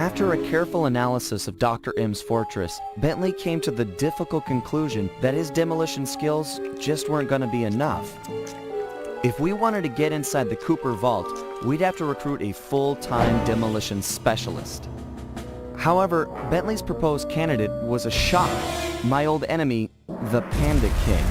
After a careful analysis of Dr. M's fortress, Bentley came to the difficult conclusion that his demolition skills just weren't going to be enough. If we wanted to get inside the Cooper vault, we'd have to recruit a full-time demolition specialist. However, Bentley's proposed candidate was a shock. My old enemy, the Panda King.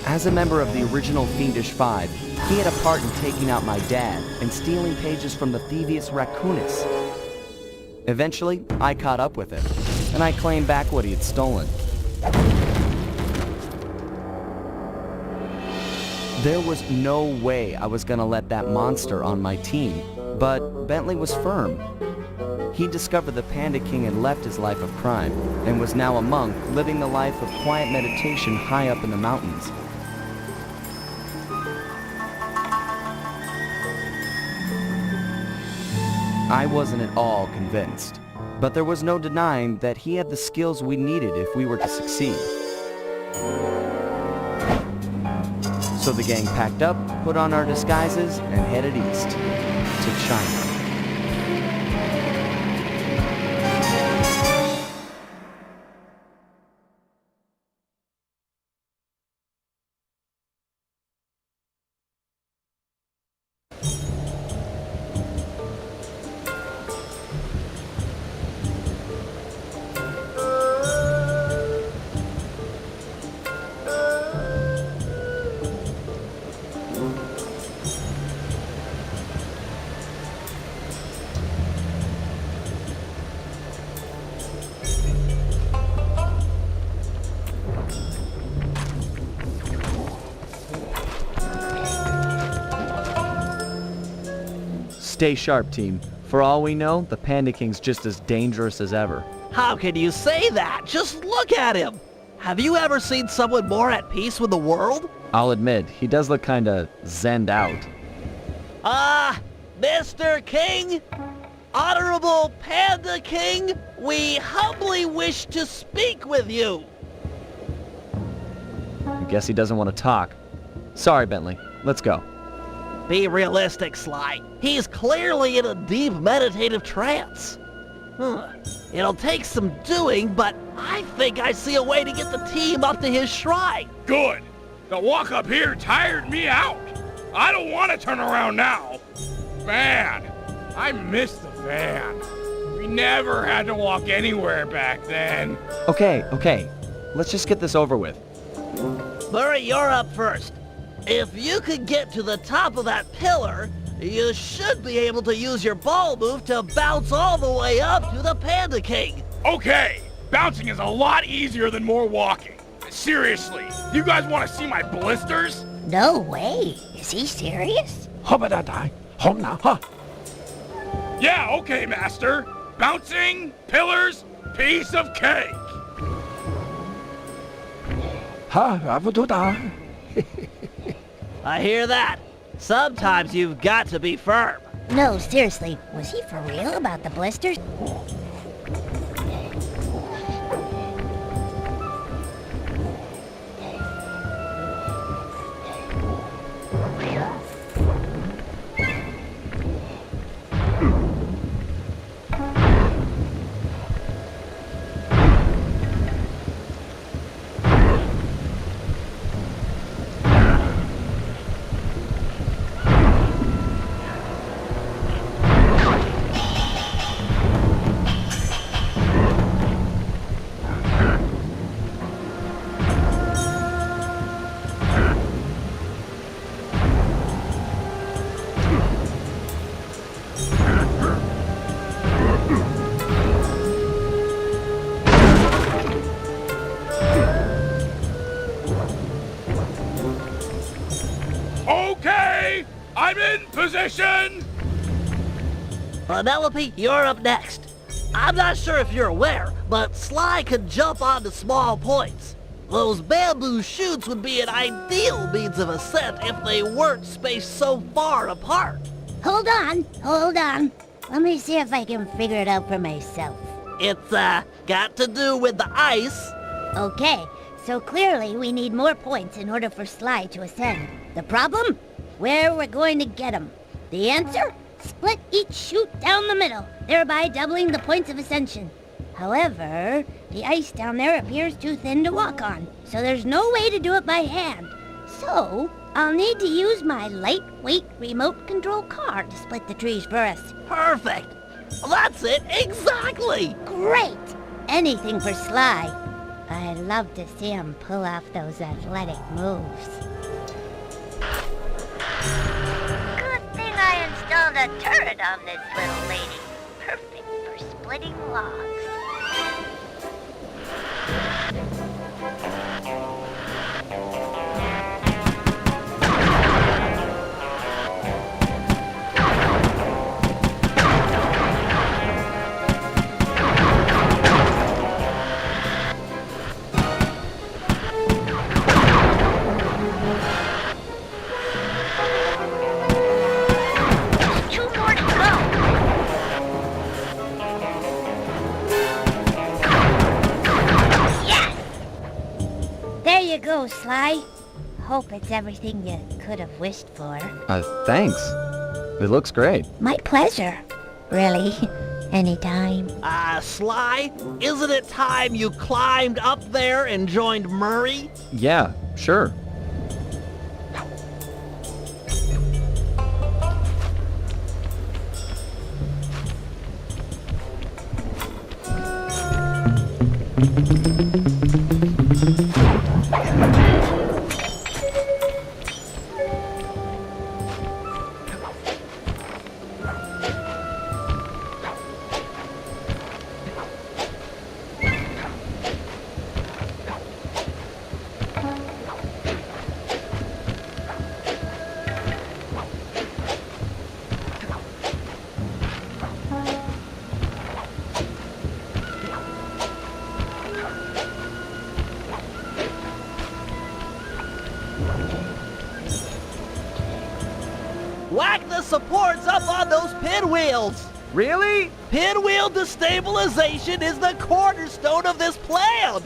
As a member of the original Fiendish Five, he had a part in taking out my dad and stealing pages from the Thieves Raccoonus. Eventually, I caught up with him, and I claimed back what he had stolen. There was no way I was gonna let that monster on my team, but Bentley was firm. He discovered the Panda King had left his life of crime and was now a monk living the life of quiet meditation high up in the mountains. I wasn't at all convinced, but there was no denying that he had the skills we needed if we were to succeed. So the gang packed up, put on our disguises, and headed east to China. Stay sharp, team. For all we know, the Panda King's just as dangerous as ever. How can you say that? Just look at him! Have you ever seen someone more at peace with the world? I'll admit, he does look kinda zenned out. Mr. King? Honorable Panda King, we humbly wish to speak with you! I guess he doesn't want to talk. Sorry, Bentley. Let's go. Be realistic, Sly. He's clearly in a deep meditative trance. It'll take some doing, but I think I see a way to get the team up to his shrine. Good. The walk up here tired me out. I don't want to turn around now. Man, I miss the van. We never had to walk anywhere back then. Okay. Let's just get this over with. Murray, you're up first. If you could get to the top of that pillar, you should be able to use your ball move to bounce all the way up to the Panda King. Okay, bouncing is a lot easier than more walking. Seriously, you guys want to see my blisters? No way. Is he serious? Yeah, okay, master. Bouncing, pillars, piece of cake. I hear that. Sometimes you've got to be firm. No, seriously. Was he for real about the blisters? Okay, I'm in position. Penelope, you're up next. I'm not sure if you're aware, but Sly can jump onto small points. Those bamboo shoots would be an ideal means of ascent if they weren't spaced so far apart. Hold on. Let me see if I can figure it out for myself. It's, got to do with the ice. Okay, so clearly we need more points in order for Sly to ascend. The problem? where we're going to get 'em. The answer? Split each chute down the middle, thereby doubling the points of ascension. However, the ice down there appears too thin to walk on, so there's no way to do it by hand. So, I'll need to use my lightweight remote control car to split the trees for us. Perfect. That's it, exactly. Great! Anything for Sly. I love to see him pull off those athletic moves. Good thing I installed a turret on this little lady. Perfect for splitting logs. There you go, Sly. Hope it's everything you could have wished for. Thanks. It looks great. My pleasure. Really. Anytime. Sly, isn't it time you climbed up there and joined Murray? Yeah, sure. Whack the supports up on those pinwheels! Really? Pinwheel destabilization is the cornerstone of this plan!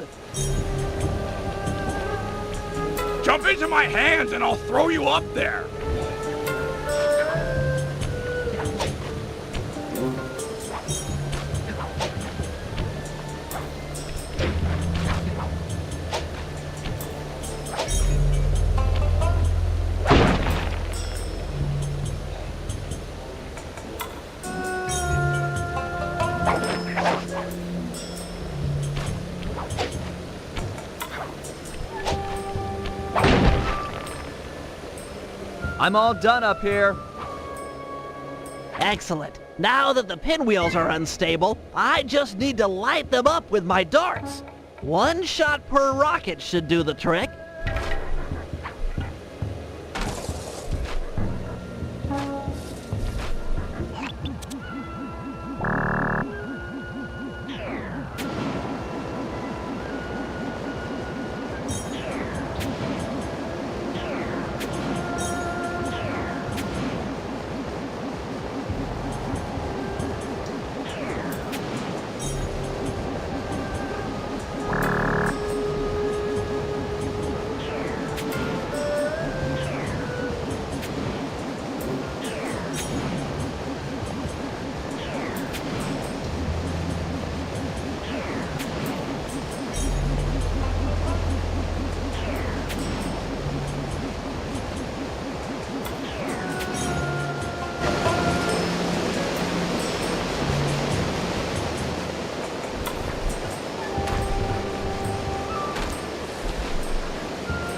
Jump into my hands and I'll throw you up there. I'm all done up here. Excellent. Now that the pinwheels are unstable, I just need to light them up with my darts. One shot per rocket should do the trick.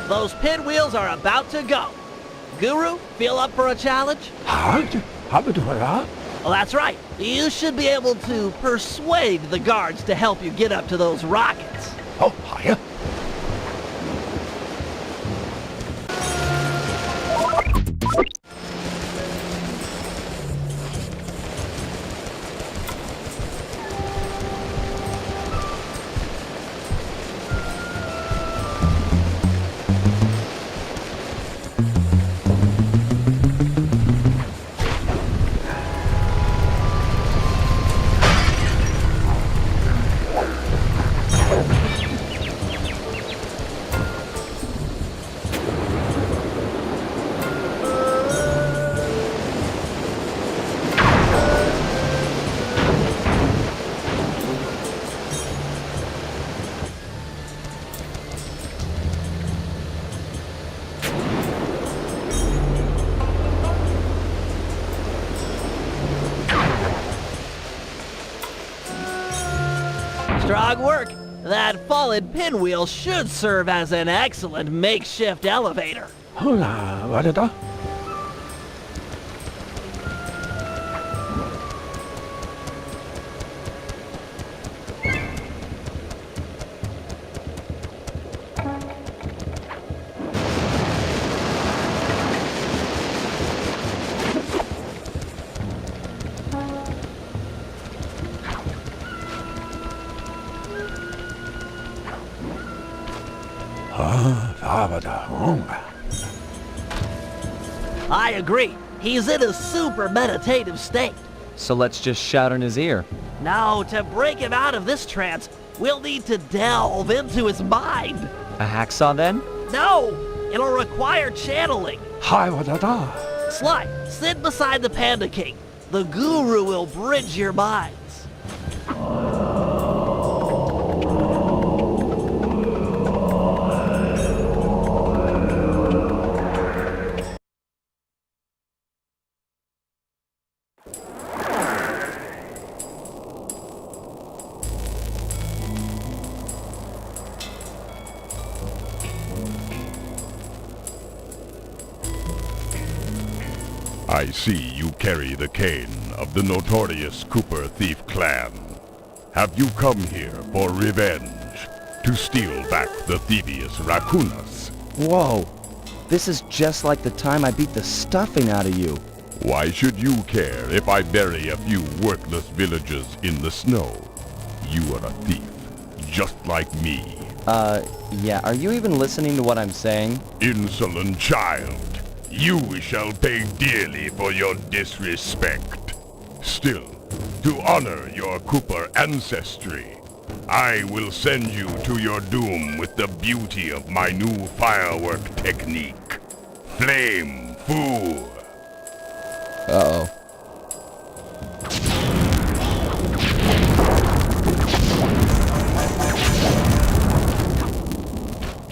Those pinwheels are about to go. Guru, feel up for a challenge? Well, that's right. You should be able to persuade the guards to help you get up to those rockets. Strong work. That fallen pinwheel should serve as an excellent makeshift elevator. Hola, what is that? I agree. He's in a super meditative state. So let's just shout in his ear. Now, to break him out of this trance, we'll need to delve into his mind. A hacksaw then? No, it'll require channeling. Sly, sit beside the Panda King. The guru will bridge your minds. I see you carry the cane of the notorious Cooper thief clan. Have you come here for revenge? To steal back the Thievius Raccoonus? Whoa. This is just like the time I beat the stuffing out of you. Why should you care if I bury a few worthless villagers in the snow? You are a thief, just like me. Yeah, are you even listening to what I'm saying? Insolent child. You shall pay dearly for your disrespect. Still, to honor your Cooper ancestry, I will send you to your doom with the beauty of my new firework technique. Flame Fu. Uh-oh.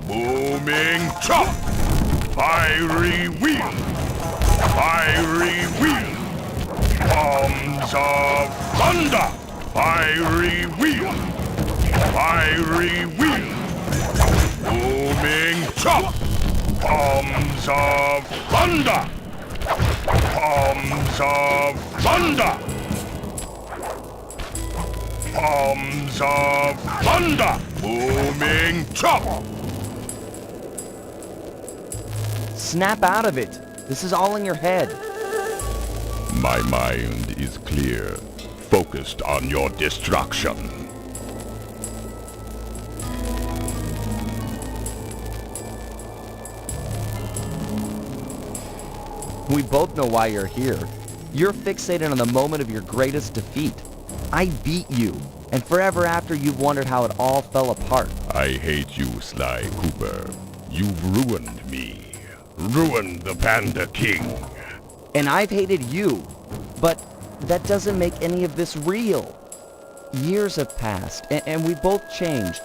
Booming chop! Fiery wheel! Fiery wheel! Bombs of thunder! Fiery wheel! Fiery wheel! Booming chop! Bombs of thunder! Bombs of thunder! Bombs of thunder! Booming chop! Snap out of it. This is all in your head. My mind is clear, focused on your destruction. We both know why you're here. You're fixated on the moment of your greatest defeat. I beat you, and forever after you've wondered how it all fell apart. I hate you, Sly Cooper. You've ruined me. Ruined the Panda King. And I've hated you, but that doesn't make any of this real. Years have passed, and we both changed.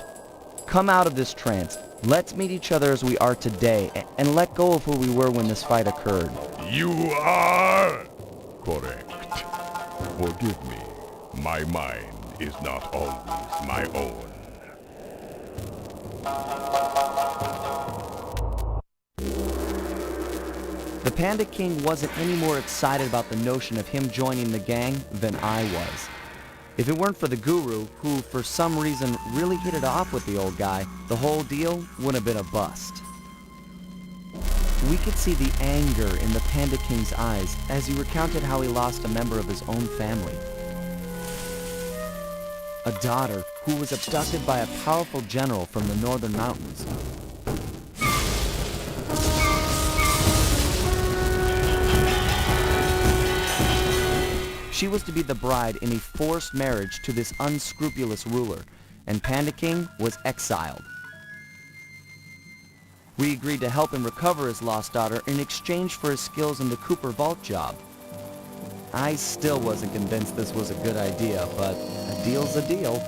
Come out of this trance. Let's meet each other as we are today, and let go of who we were when this fight occurred. You are correct. Forgive me. My mind is not always my own. The Panda King wasn't any more excited about the notion of him joining the gang than I was. If it weren't for the guru, who for some reason really hit it off with the old guy, the whole deal would have been a bust. We could see the anger in the Panda King's eyes as he recounted how he lost a member of his own family. A daughter who was abducted by a powerful general from the northern mountains. She was to be the bride in a forced marriage to this unscrupulous ruler, and Panda King was exiled. We agreed to help him recover his lost daughter in exchange for his skills in the Cooper Vault job. I still wasn't convinced this was a good idea, but a deal's a deal.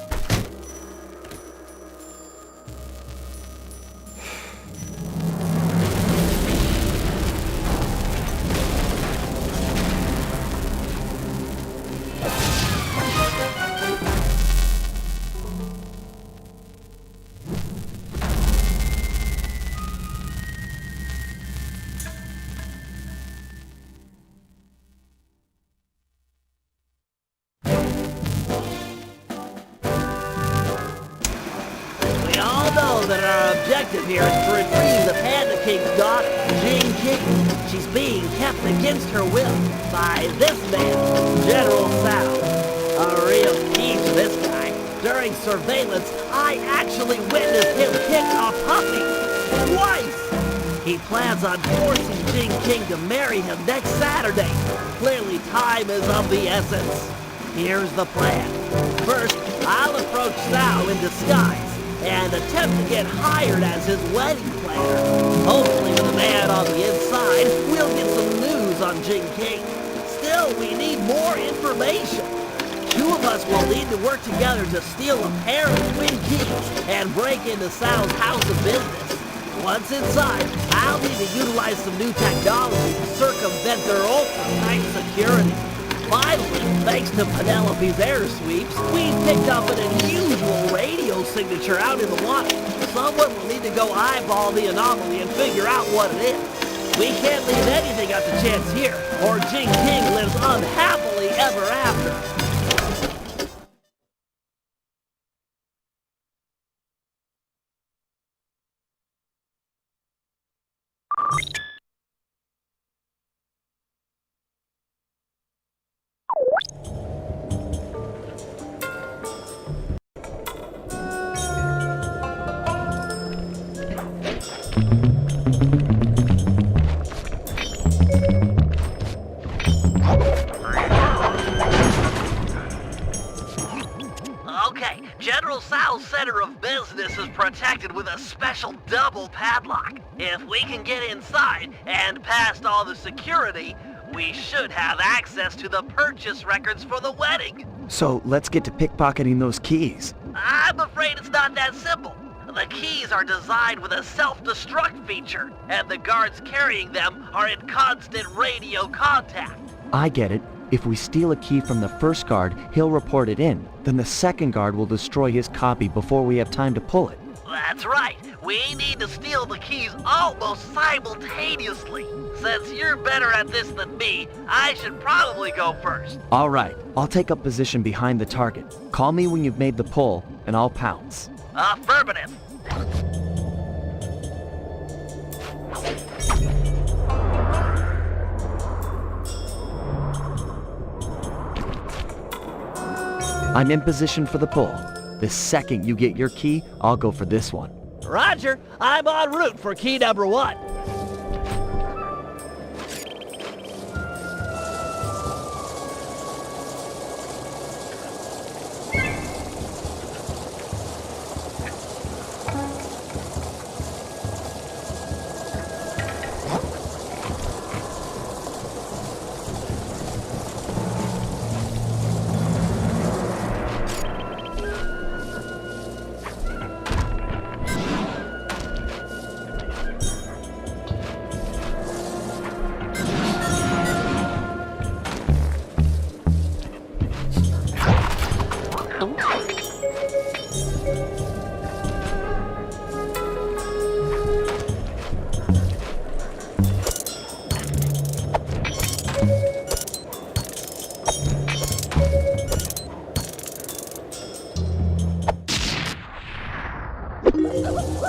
know that our objective here is to retrieve the Panda King's daughter, Jing King. She's being kept against her will by this man, General Sal. A real thief, this guy. During surveillance, I actually witnessed him kick a puppy twice. He plans on forcing Jing King to marry him next Saturday. Clearly, time is of the essence. Here's the plan. First, I'll approach Sal in disguise and attempt to get hired as his wedding planner. Hopefully, with a man on the inside, we'll get some news on Jing King. Still, we need more information. Two of us will need to work together to steal a pair of twin keys and break into Sal's house of business. Once inside, I'll need to utilize some new technology to circumvent their ultra-tight security. Finally, thanks to Penelope's air sweeps, we've picked up an unusual radio signature out in the water. Someone will need to go eyeball the anomaly and figure out what it is. We can't leave anything up to chance here, or Jing King lives unhappily ever after. Okay, General Sal's center of business is protected with a special double padlock. If we can get inside and past all the security, we should have access to the purchase records for the wedding. So let's get to pickpocketing those keys. I'm afraid it's not that simple. The keys are designed with a self-destruct feature, and the guards carrying them are in constant radio contact. I get it. If we steal a key from the first guard, he'll report it in. Then the second guard will destroy his copy before we have time to pull it. That's right. We need to steal the keys almost simultaneously. Since you're better at this than me, I should probably go first. All right, I'll take up position behind the target. Call me when you've made the pull, and I'll pounce. Affirmative. I'm in position for the pull. The second you get your key, I'll go for this one. Roger. I'm en route for key number 1.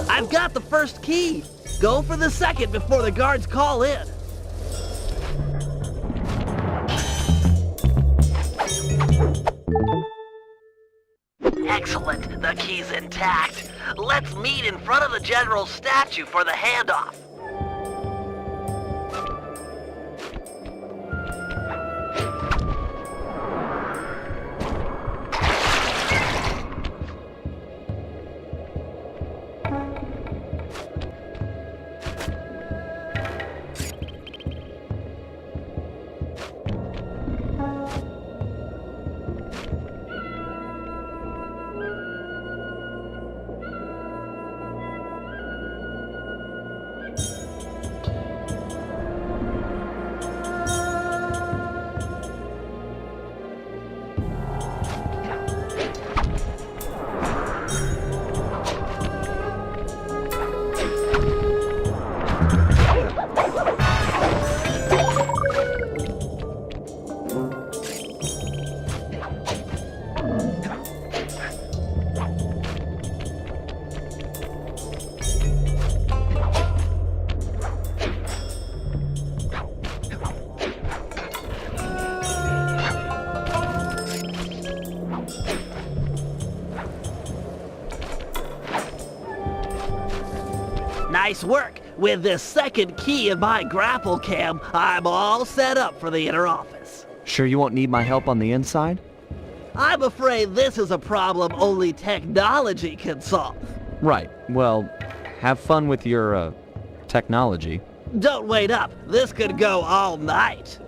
I've got the first key. Go for the second before the guards call in. Excellent. The key's intact. Let's meet in front of the general's statue for the handoff. Nice work. With this second key in my grapple cam, I'm all set up for the inner office. Sure you won't need my help on the inside? I'm afraid this is a problem only technology can solve. Right. Well, have fun with your, technology. Don't wait up. This could go all night.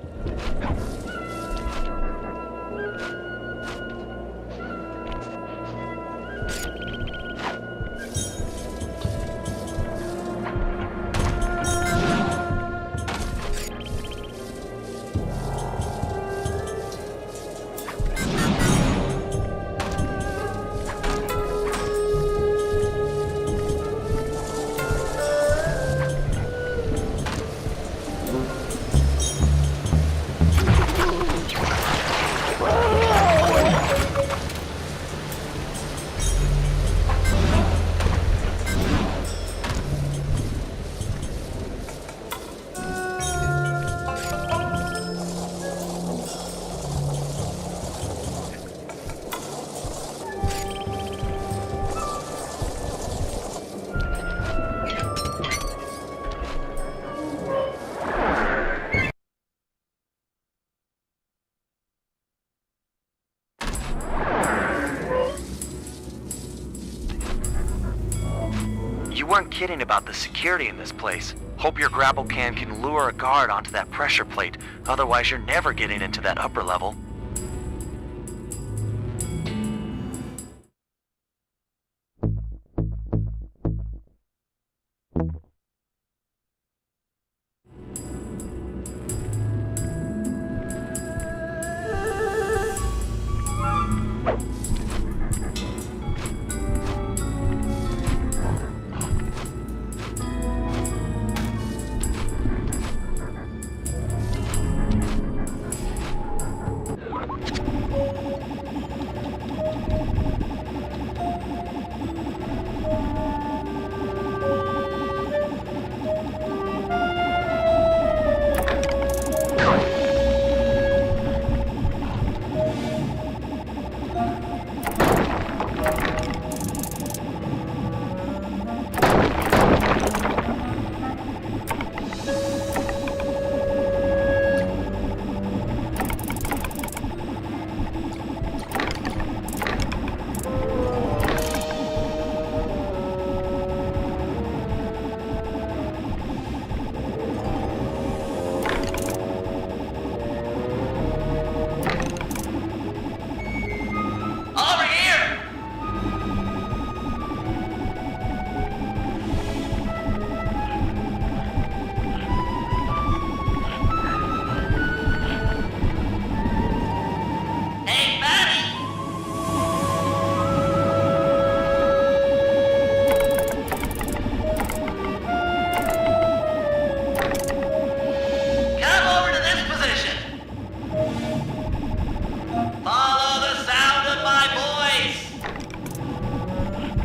You weren't kidding about the security in this place. Hope your grapple can lure a guard onto that pressure plate. Otherwise, you're never getting into that upper level.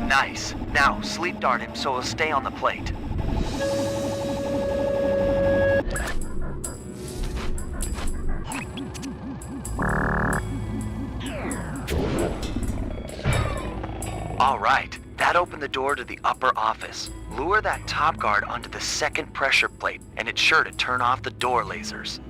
Nice. Now, sleep dart him so he'll stay on the plate. All right, that opened the door to the upper office. Lure that top guard onto the second pressure plate, and it's sure to turn off the door lasers.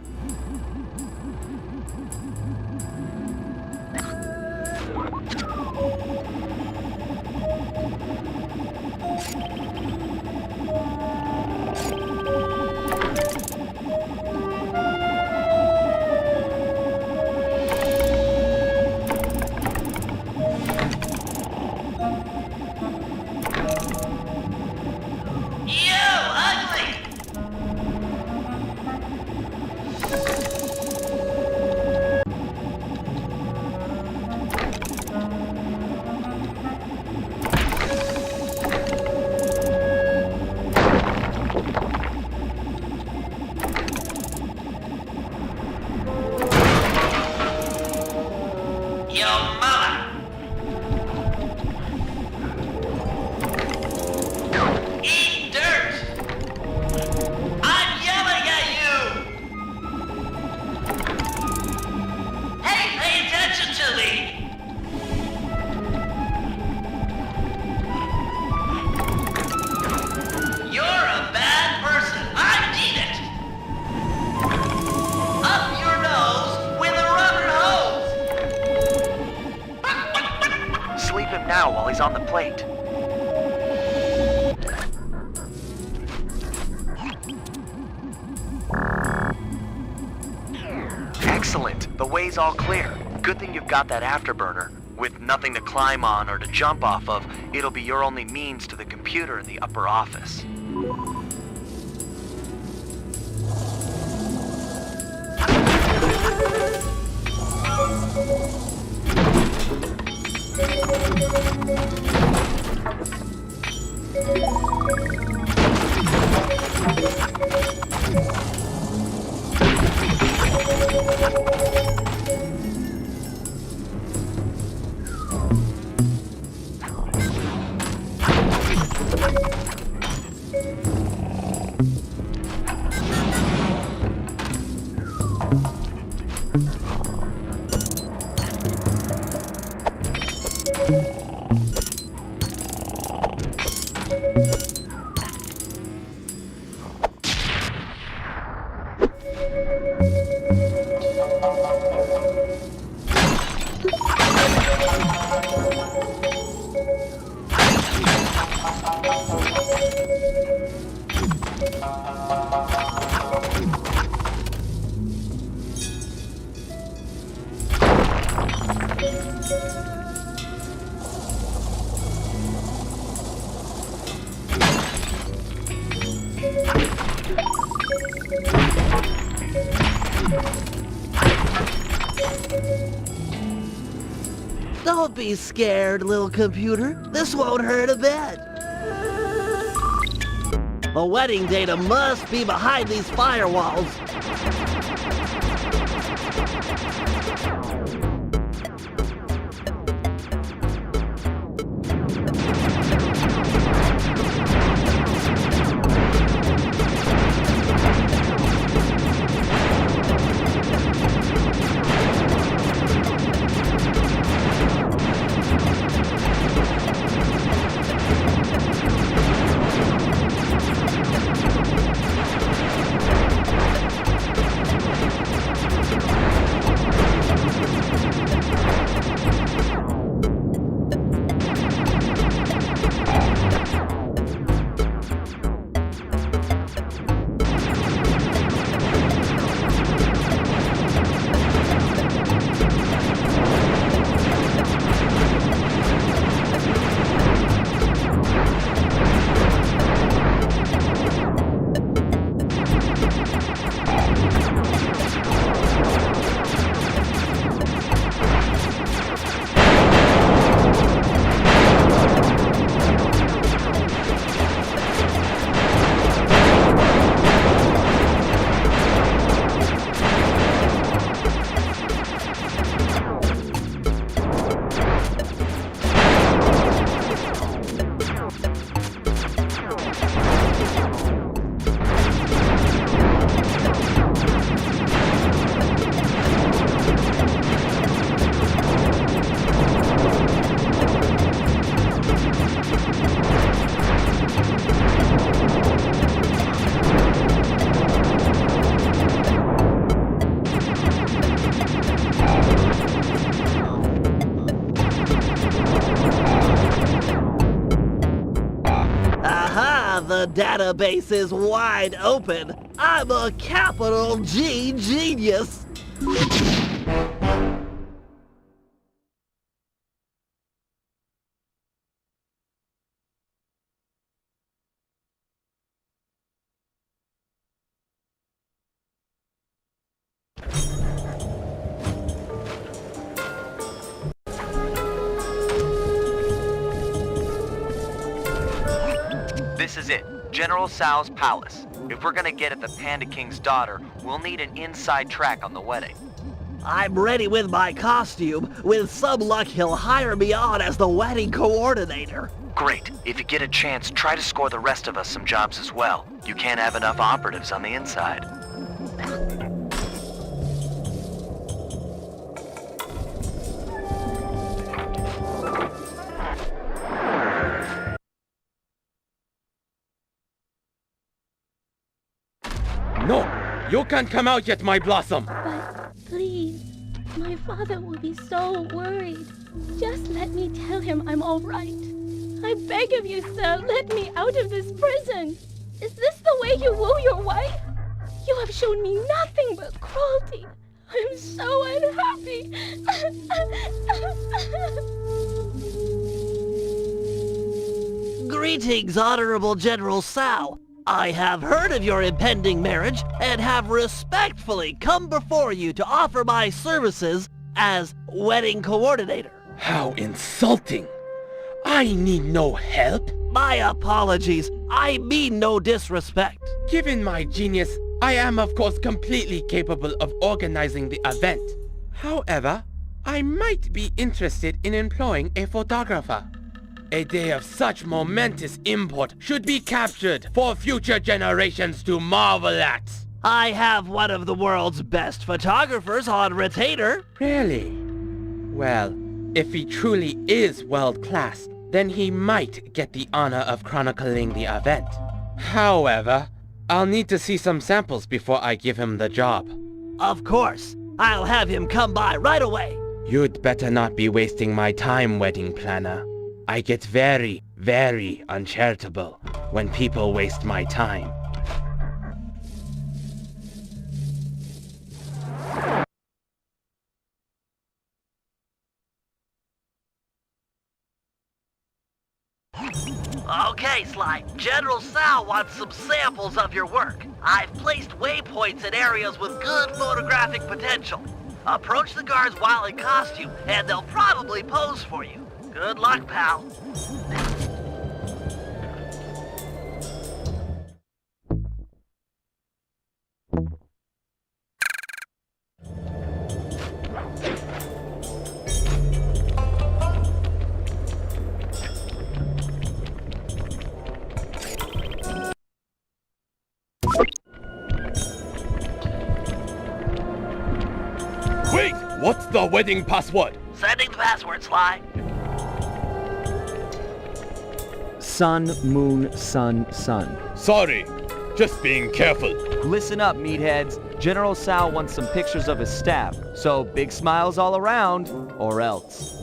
You're now while he's on the plate. Excellent. The way's all clear. Good thing you've got that afterburner. With nothing to climb on or to jump off of, it'll be your only means to the computer in the upper office. Don't be scared, little computer. This won't hurt a bit. The wedding data must be behind these firewalls. The database is wide open. I'm a capital G genius. This is it, General Tso's palace. If we're gonna get at the Panda King's daughter, we'll need an inside track on the wedding. I'm ready with my costume. With some luck, he'll hire me on as the wedding coordinator. Great. If you get a chance, try to score the rest of us some jobs as well. You can't have enough operatives on the inside. No! You can't come out yet, my blossom! But please, My father will be so worried. Just let me tell him I'm all right. I beg of you, sir, let me out of this prison. Is this the way you woo your wife? You have shown me nothing but cruelty. I'm so unhappy. Greetings, Honorable General Sao. I have heard of your impending marriage and have respectfully come before you to offer my services as wedding coordinator. How insulting! I need no help. My apologies. I mean no disrespect. Given my genius, I am of course completely capable of organizing the event. However, I might be interested in employing a photographer. A day of such momentous import should be captured for future generations to marvel at. I have one of the world's best photographers on retainer. Really? Well, if he truly is world-class, then he might get the honor of chronicling the event. However, I'll need to see some samples before I give him the job. Of course. I'll have him come by right away. You'd better not be wasting my time, wedding planner. I get very, very uncharitable when people waste my time. Okay, Sly. General Sal wants some samples of your work. I've placed waypoints in areas with good photographic potential. Approach the guards while in costume, and they'll probably pose for you. Good luck, pal. Wait! What's the wedding password? Sending the password, Sly. Sun, moon, sun, sun. Sorry, just being careful. Listen up, meatheads. General Sal wants some pictures of his staff, so big smiles all around, or else.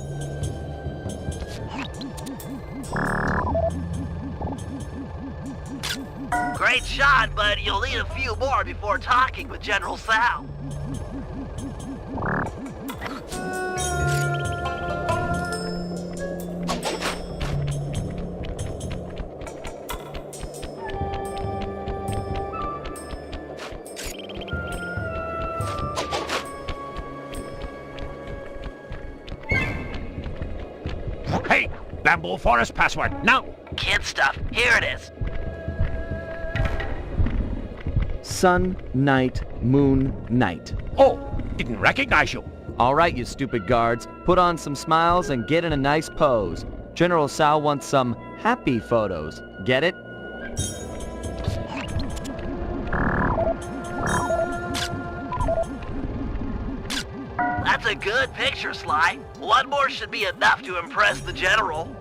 Great shot, but you'll need a few more before talking with General Sal. Hey, Bamboo Forest password, now! Kid stuff. Here it is. Sun, night, moon, night. Oh, didn't recognize you. All right, you stupid guards. Put on some smiles and get in a nice pose. General Sal wants some happy photos. Get it? That's a good picture, Sly. One more should be enough to impress the General.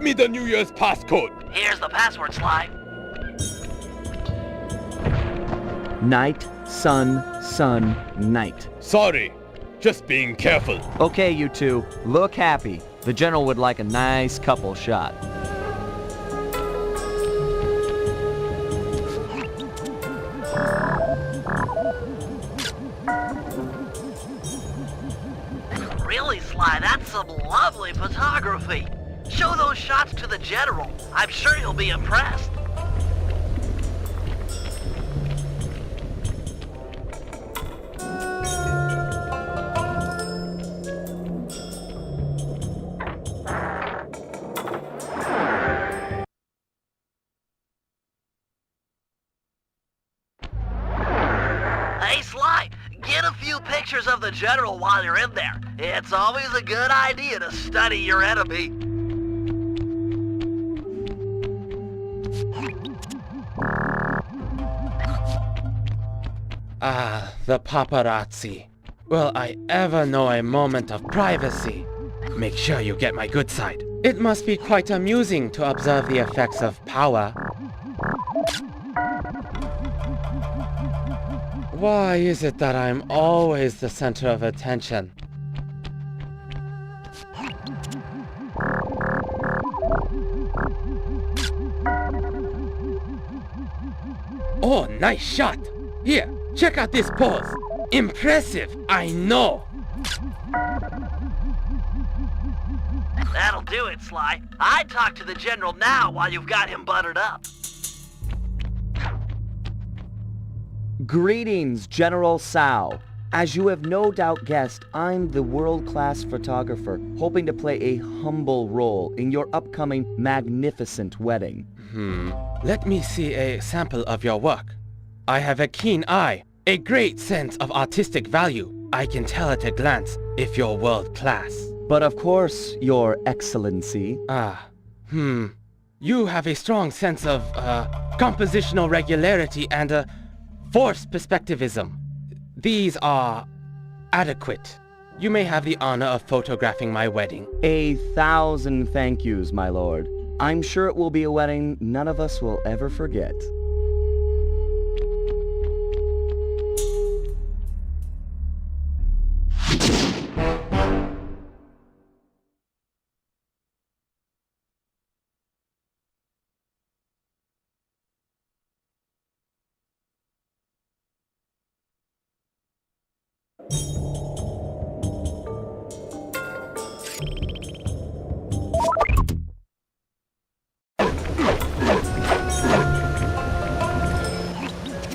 me the New Year's passcode. Here's the password, Sly. Night, sun, sun, night. Sorry, just being careful. Okay, you two, look happy. The general would like a nice couple shot. Really, Sly, that's some lovely photography. Show those shots to the general. I'm sure he'll be impressed. Hey, Sly, get a few pictures of the general while you're in there. It's always a good idea to study your enemy. Ah, the paparazzi. Will I ever know a moment of privacy? Make sure you get my good side. It must be quite amusing to observe the effects of power. Why is it that I'm always the center of attention? Oh, nice shot! Here, check out this pose. Impressive, I know. That'll do it, Sly. I'd talk to the general now while you've got him buttered up. Greetings, General Sao. As you have no doubt guessed, I'm the world-class photographer, hoping to play a humble role in your upcoming magnificent wedding. Let me see a sample of your work. I have a keen eye, a great sense of artistic value. I can tell at a glance if you're world-class. But of course, Your Excellency. You have a strong sense of, compositional regularity and, forced perspectivism. These are adequate. You may have the honor of photographing my wedding. 1,000 thank yous, my lord. I'm sure it will be a wedding none of us will ever forget.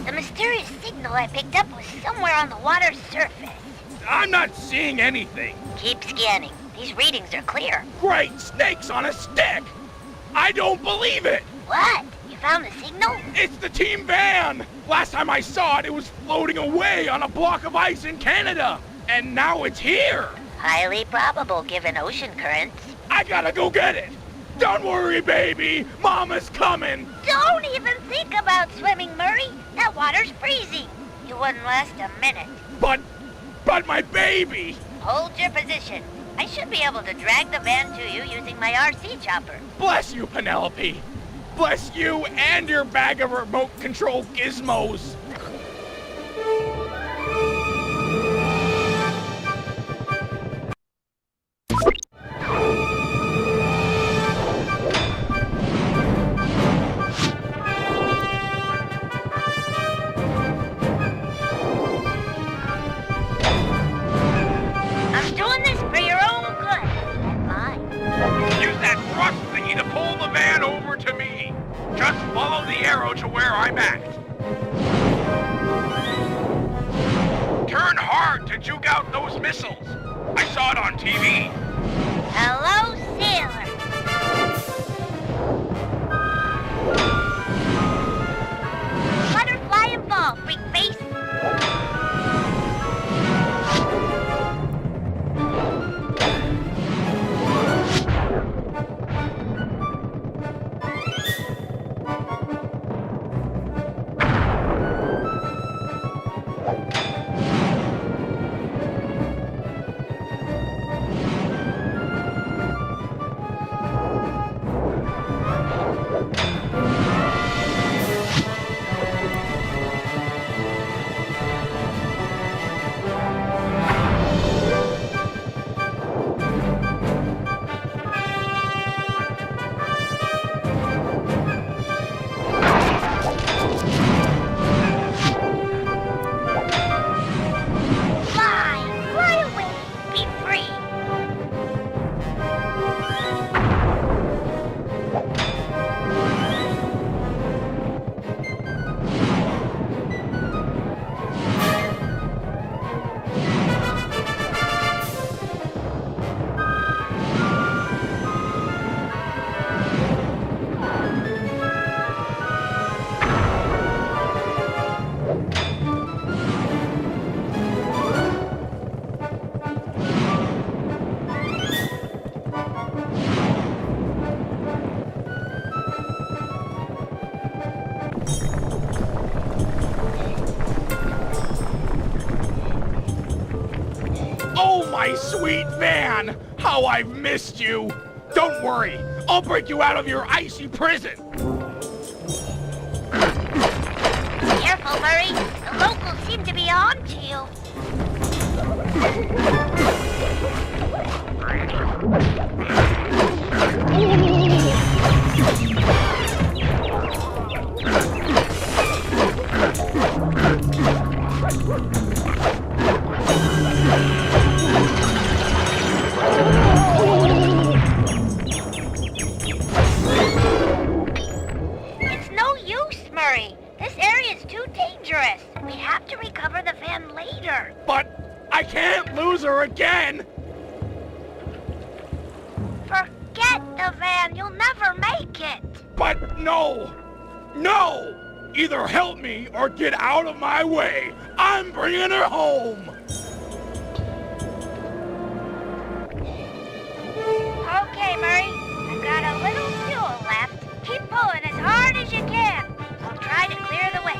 The mysterious signal I picked up was somewhere on the water's surface. I'm not seeing anything. Keep scanning. These readings are clear. Great snakes on a stick! I don't believe it! What? You found the signal? It's the team van! Last time I saw it, it was floating away on a block of ice in Canada. And now it's here! Highly probable given ocean currents. I gotta go get it! Don't worry, baby! Mama's coming! Don't even think about swimming, Murray. That water's freezing. You wouldn't last a minute. But my baby! Hold your position. I should be able to drag the van to you using my RC chopper. Bless you, Penelope! Bless you and your bag of remote control gizmos! I'm doing this for your own good and mine. Use that thrust thingy to pull the van over to me. Just follow the arrow to where I'm at. Turn hard to juke out those missiles. I saw it on TV. Hello, sailor. Butterfly and ball, freak face. My sweet van! How I've missed you! Don't worry, I'll break you out of your icy prison! Careful, Murray. The locals seem to be on to you. It's no use, Murray. This area is too dangerous. We have to recover the van later. But I can't lose her again! Forget the van. You'll never make it. But no! No! Either help me or get out of my way! I'm bringing her home! Okay, Murray. I've got a little fuel left. Keep pulling as hard as you can. We'll try to clear the way.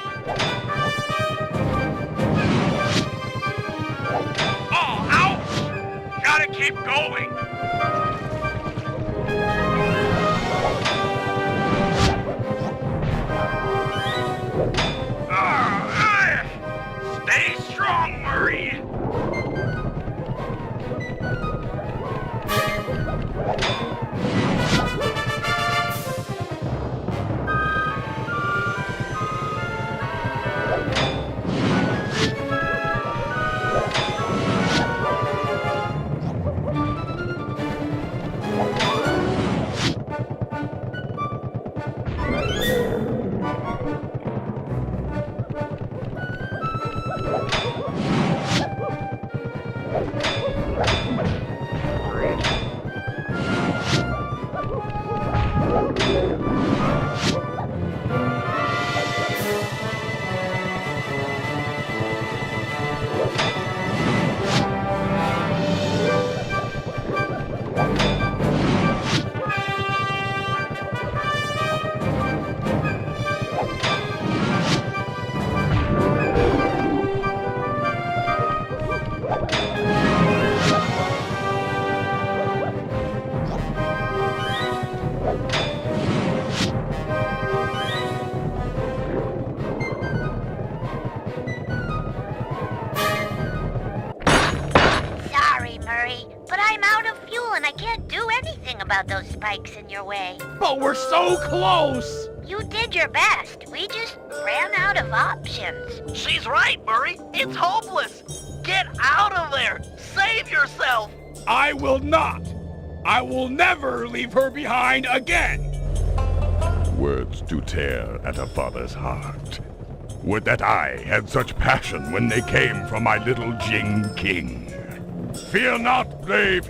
Oh, ouch! Gotta keep going! Stay strong, Murray! Sorry, Murray, but I'm out of fuel and I can't do anything about those spikes in your way. But we're so close! You did your best. We just ran out of options. She's right, Murray. It's hopeless. Get out of there. Save yourself. I will not! I will never leave her behind again! Words do tear at a father's heart. Would that I had such passion when they came from my little Jing King. Fear not, brave.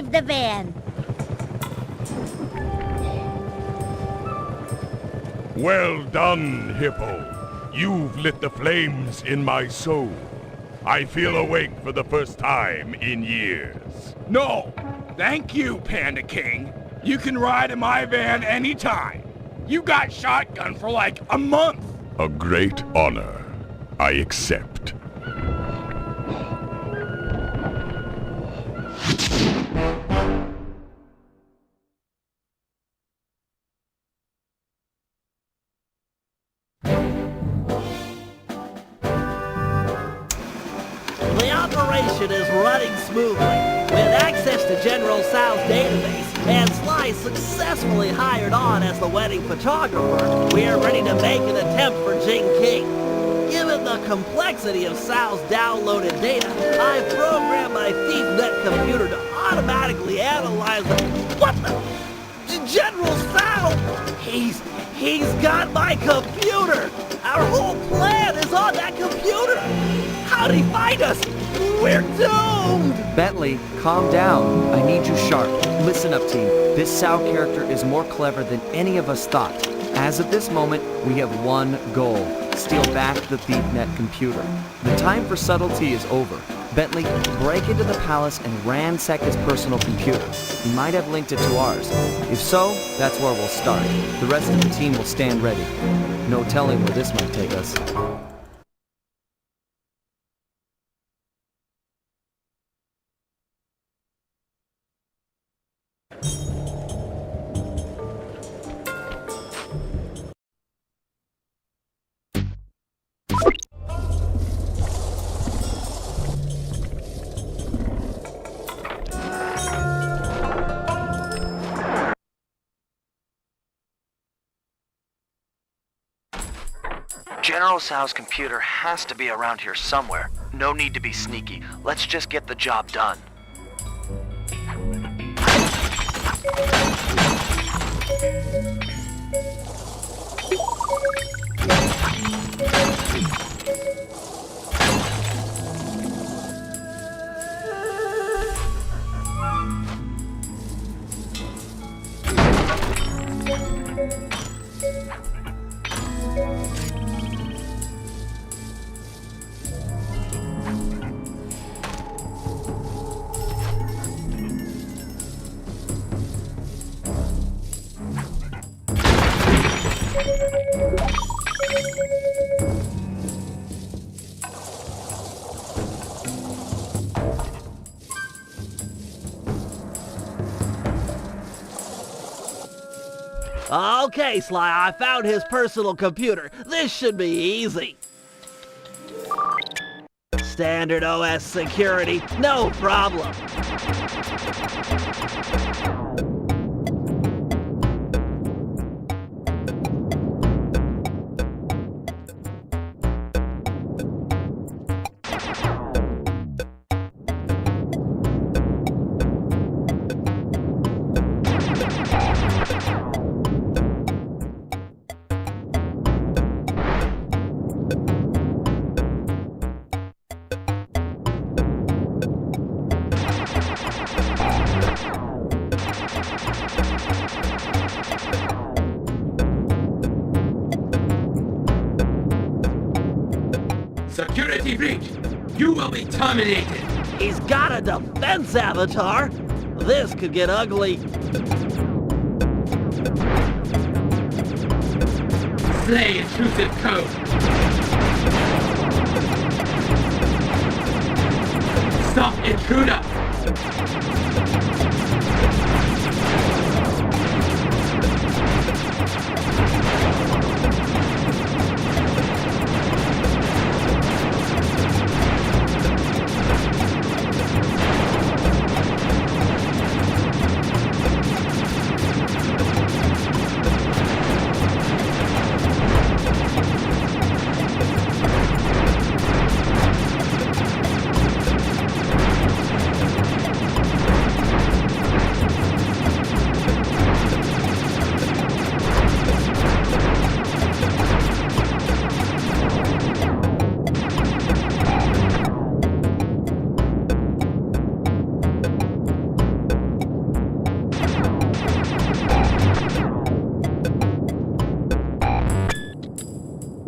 drive the van. Well done, Hippo. You've lit the flames in my soul. I feel awake for the first time in years. No, thank you, Panda King. You can ride in my van anytime. You got shotgun for like a month. A great honor. I accept. The operation is running smoothly. With access to General Sal's database and Sly successfully hired on as the wedding photographer, we are ready to make an attempt for Jing King. Given the complexity of Sal's downloaded data, I've programmed my ThiefNet computer to automatically analyze the... What the... General Sal! He's got my computer! Our whole plan is on that computer! How'd he find us? We're doomed! Bentley, calm down. I need you sharp. Listen up, team. This Sal character is more clever than any of us thought. As of this moment, we have one goal. Steal back the ThiefNet computer. The time for subtlety is over. Bentley, break into the palace and ransack his personal computer. He might have linked it to ours. If so, that's where we'll start. The rest of the team will stand ready. No telling where this might take us. General Sal's computer has to be around here somewhere. No need to be sneaky. Let's just get the job done. Okay, Sly, I found his personal computer. This should be easy. Standard OS security, no problem. Security breach! You will be terminated! He's got a defense avatar. This could get ugly. Slay intrusive code! Stop intruder!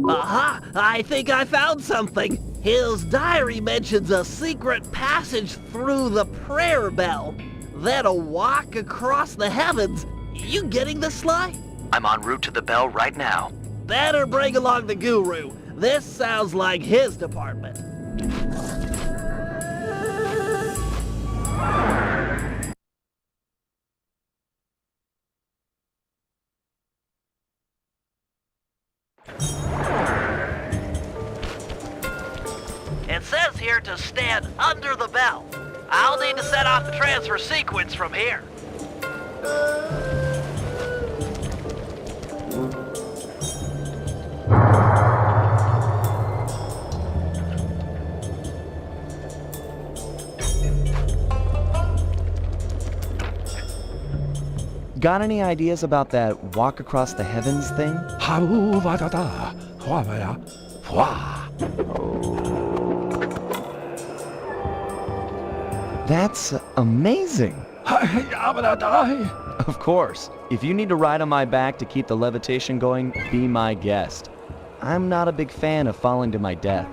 Aha! I think I found something. His diary mentions a secret passage through the prayer bell. Then a walk across the heavens. You getting this, Sly? I'm en route to the bell right now. Better bring along the guru. This sounds like his department. It says here to stand under the bell. I'll need to set off the transfer sequence from here. Got any ideas about that walk across the heavens thing? That's amazing. Of course. If you need to ride on my back to keep the levitation going, be my guest. I'm not a big fan of falling to my death.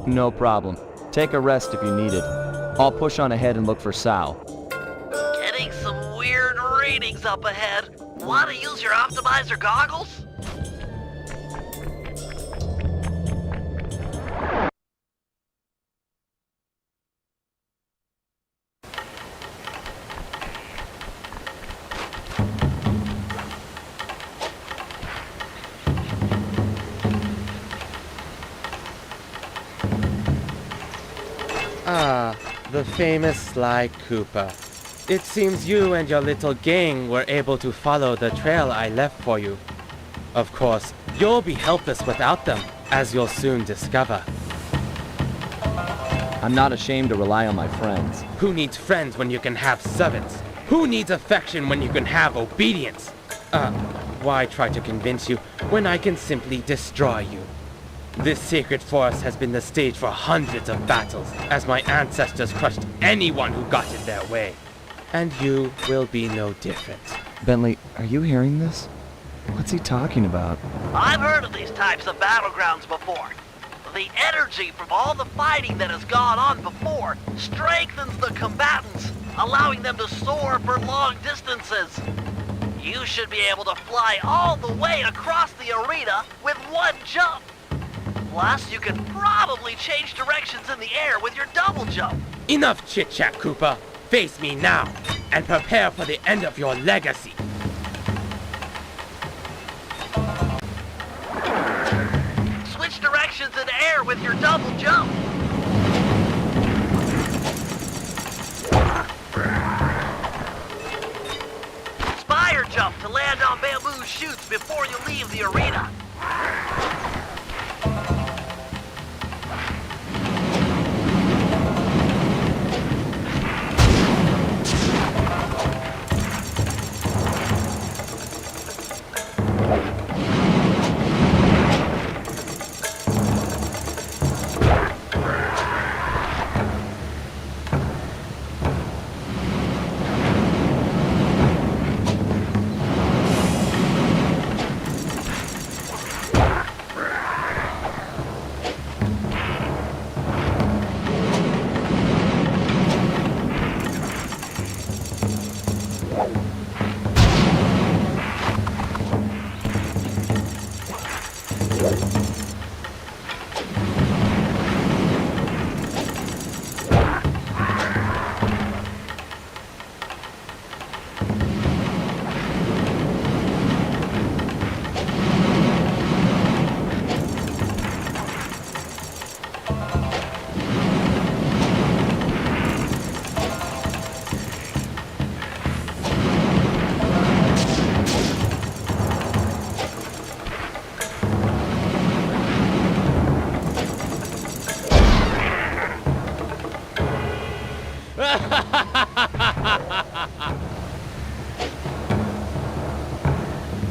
No problem. Take a rest if you need it. I'll push on ahead and look for Sal. Getting some weird readings up ahead. Want to use your optimizer goggles? Ah, the famous Sly Cooper. It seems you and your little gang were able to follow the trail I left for you. Of course, you'll be helpless without them, as you'll soon discover. I'm not ashamed to rely on my friends. Who needs friends when you can have servants? Who needs affection when you can have obedience? Why try to convince you when I can simply destroy you? This sacred forest has been the stage for hundreds of battles, as my ancestors crushed anyone who got in their way. And you will be no different. Bentley, are you hearing this? What's he talking about? I've heard of these types of battlegrounds before. The energy from all the fighting that has gone on before strengthens the combatants, allowing them to soar for long distances. You should be able to fly all the way across the arena with one jump. Plus, you can probably change directions in the air with your double jump. Enough chit-chat, Cooper. Face me now, and prepare for the end of your legacy. Switch directions in the air with your double jump. Spire fire jump to land on bamboo shoots before you leave the arena.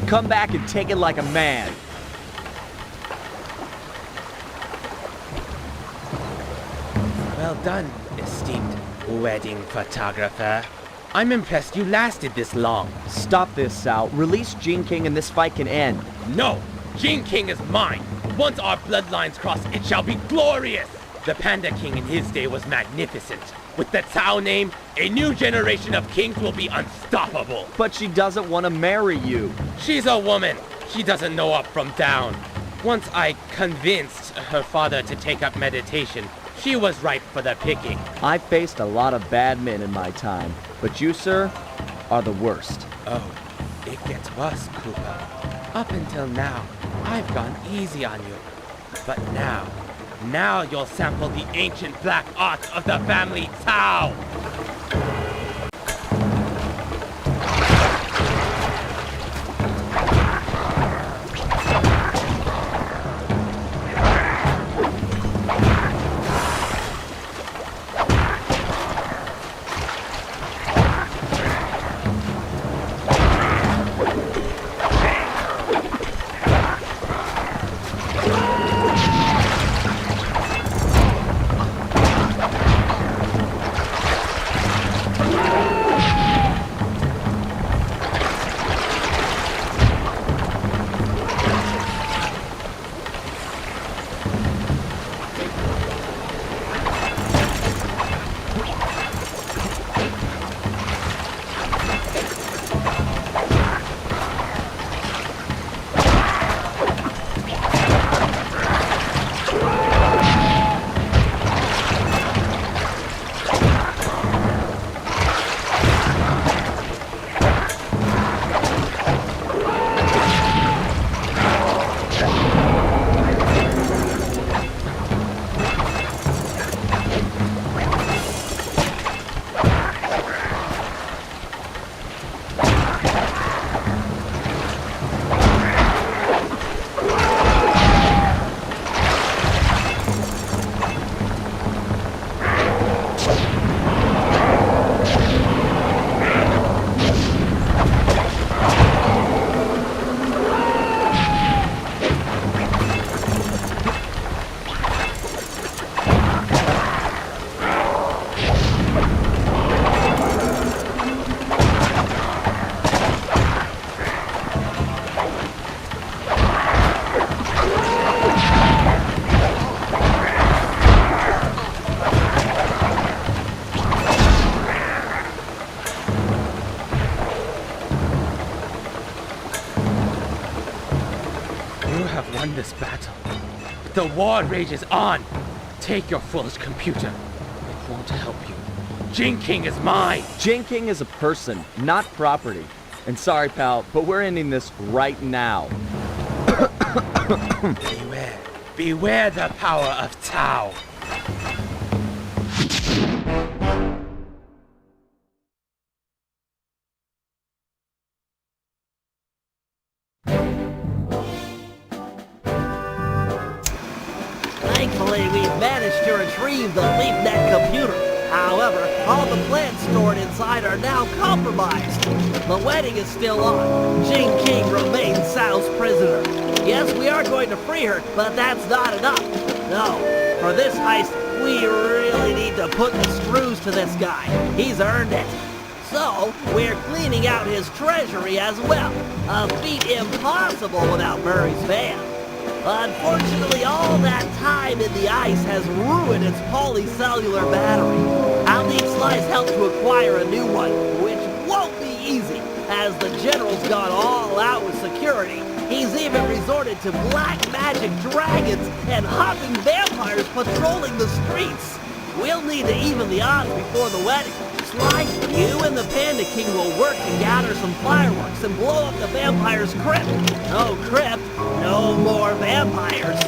Come back and take it like a man. Well done, esteemed wedding photographer. I'm impressed you lasted this long. Stop this, Sal. Release Gene King and this fight can end. No! Gene King is mine! Once our bloodlines cross, it shall be glorious! The Panda King in his day was magnificent. With the Tao name, a new generation of kings will be unstoppable. But she doesn't want to marry you. She's a woman. She doesn't know up from down. Once I convinced her father to take up meditation, she was ripe for the picking. I've faced a lot of bad men in my time, but you, sir, are the worst. Oh, it gets worse, Cooper. Up until now, I've gone easy on you. But now you'll sample the ancient black art of the family Tao. have won this battle. But the war rages on. Take your foolish computer. It won't help you. Jing King is mine. Jing King is a person, not property. And sorry, pal, but we're ending this right now. Beware. Beware the power of Tao. Fortunately, we've managed to retrieve the LeapNet computer. However, all the plans stored inside are now compromised. The wedding is still on. Jing King remains Sal's prisoner. Yes, we are going to free her, but that's not enough. No, for this heist, we really need to put the screws to this guy. He's earned it. So, we're cleaning out his treasury as well. A feat impossible without Murray's van. Unfortunately, all that time in the ice has ruined its polycellular battery. I'll need Sly's help to acquire a new one, which won't be easy, as the General's gone all out with security. He's even resorted to black magic dragons and hopping vampires patrolling the streets. We'll need to even the odds before the wedding. Sly, you and the Panda King will work to gather some fireworks and blow up the vampire's crypt. No crypt, no more vampires.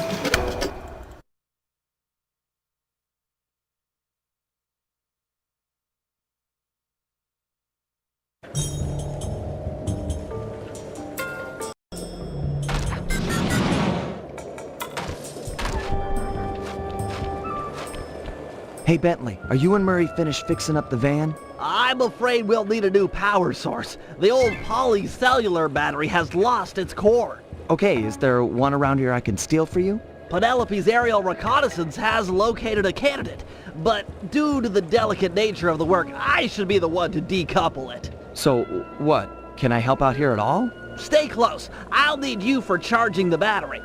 Hey Bentley, are you and Murray finished fixing up the van? I'm afraid we'll need a new power source. The old polycellular battery has lost its core. Okay, is there one around here I can steal for you? Penelope's aerial reconnaissance has located a candidate, but due to the delicate nature of the work, I should be the one to decouple it. So, what? Can I help out here at all? Stay close. I'll need you for charging the battery.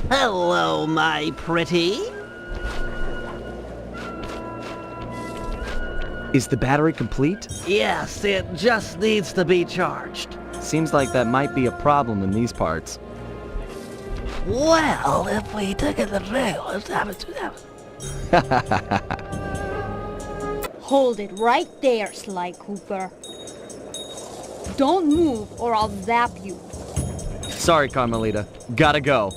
Hello, my pretty. Is the battery complete? Yes, it just needs to be charged. Seems like that might be a problem in these parts. Well, if we took it the trail, let's have it to them. Hold it right there, Sly Cooper. Don't move or I'll zap you. Sorry, Carmelita. Gotta go.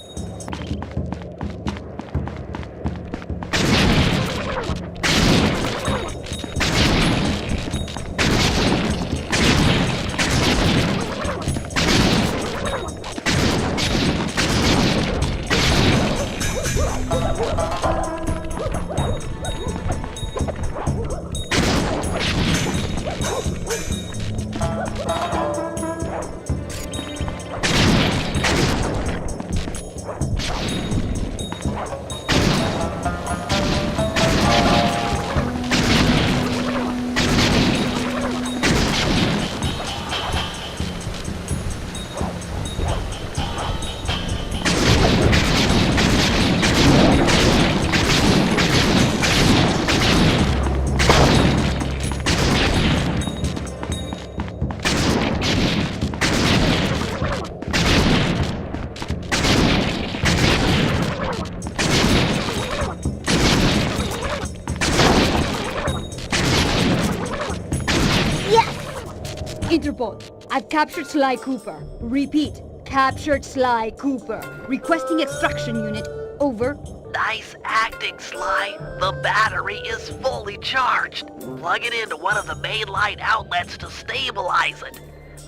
Interpol, I've captured Sly Cooper. Repeat, captured Sly Cooper. Requesting extraction unit. Over. Nice acting, Sly. The battery is fully charged. Plug it into one of the mainline outlets to stabilize it.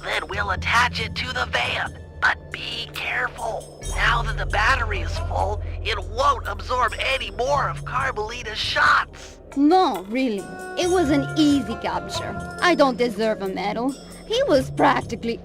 Then we'll attach it to the van. But be careful. Now that the battery is full, it won't absorb any more of Carmelita's shots. No, really. It was an easy capture. I don't deserve a medal. He was practically...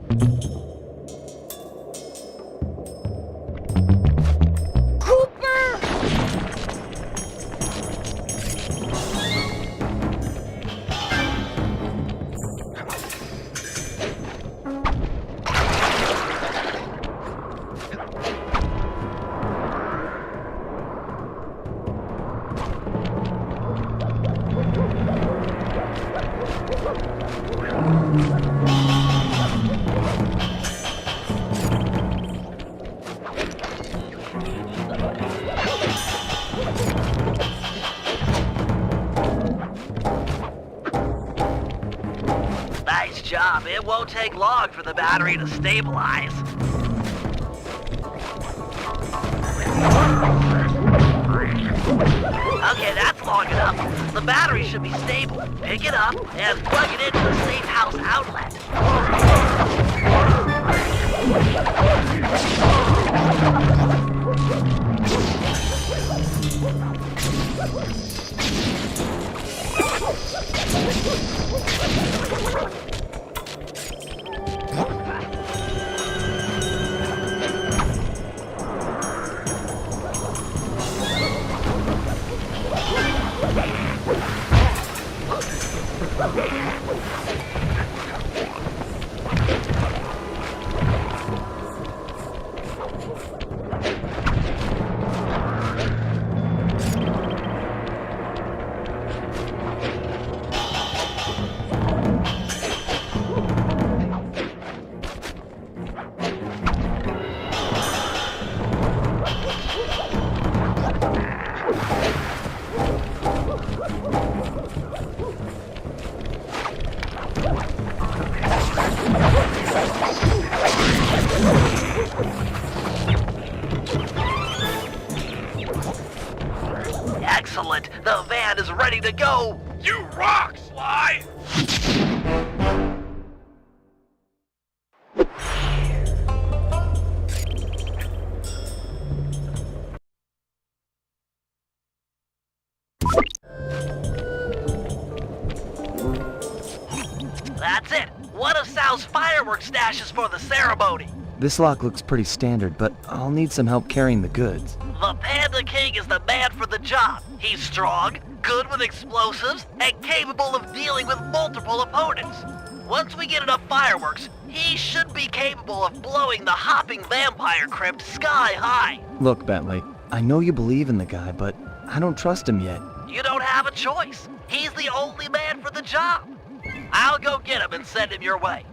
Nice job. It won't take long for the battery to stabilize. Okay, that's long enough. The battery should be stable. Pick it up and plug it into the safe house outlet. Excellent. The van is ready to go. You rock, Sly! That's it. One of Sal's fireworks stashes for the ceremony. This lock looks pretty standard, but I'll need some help carrying the goods. The Panda King is the man for the job. He's strong, good with explosives, and capable of dealing with multiple opponents. Once we get enough fireworks, he should be capable of blowing the hopping vampire crypt sky high. Look, Bentley, I know you believe in the guy, but I don't trust him yet. You don't have a choice. He's the only man for the job. I'll go get him and send him your way.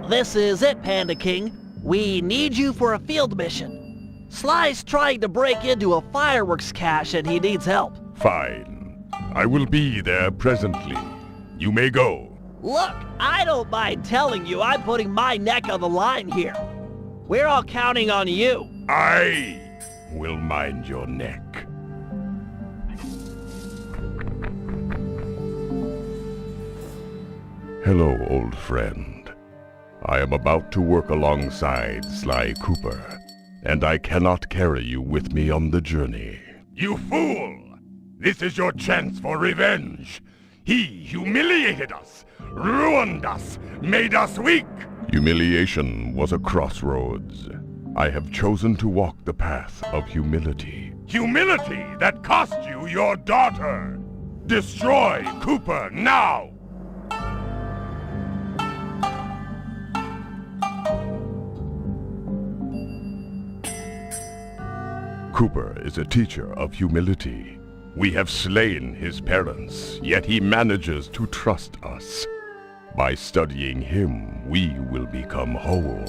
This is it, Panda King. We need you for a field mission. Sly's trying to break into a fireworks cache and he needs help. Fine. I will be there presently. You may go. Look, I don't mind telling you I'm putting my neck on the line here. We're all counting on you. I will mind your neck. Hello, old friend. I am about to work alongside Sly Cooper, and I cannot carry you with me on the journey. You fool! This is your chance for revenge. He humiliated us, ruined us, made us weak. Humiliation was a crossroads. I have chosen to walk the path of humility. Humility that cost you your daughter! Destroy Cooper now! Cooper is a teacher of humility. We have slain his parents, yet he manages to trust us. By studying him, we will become whole.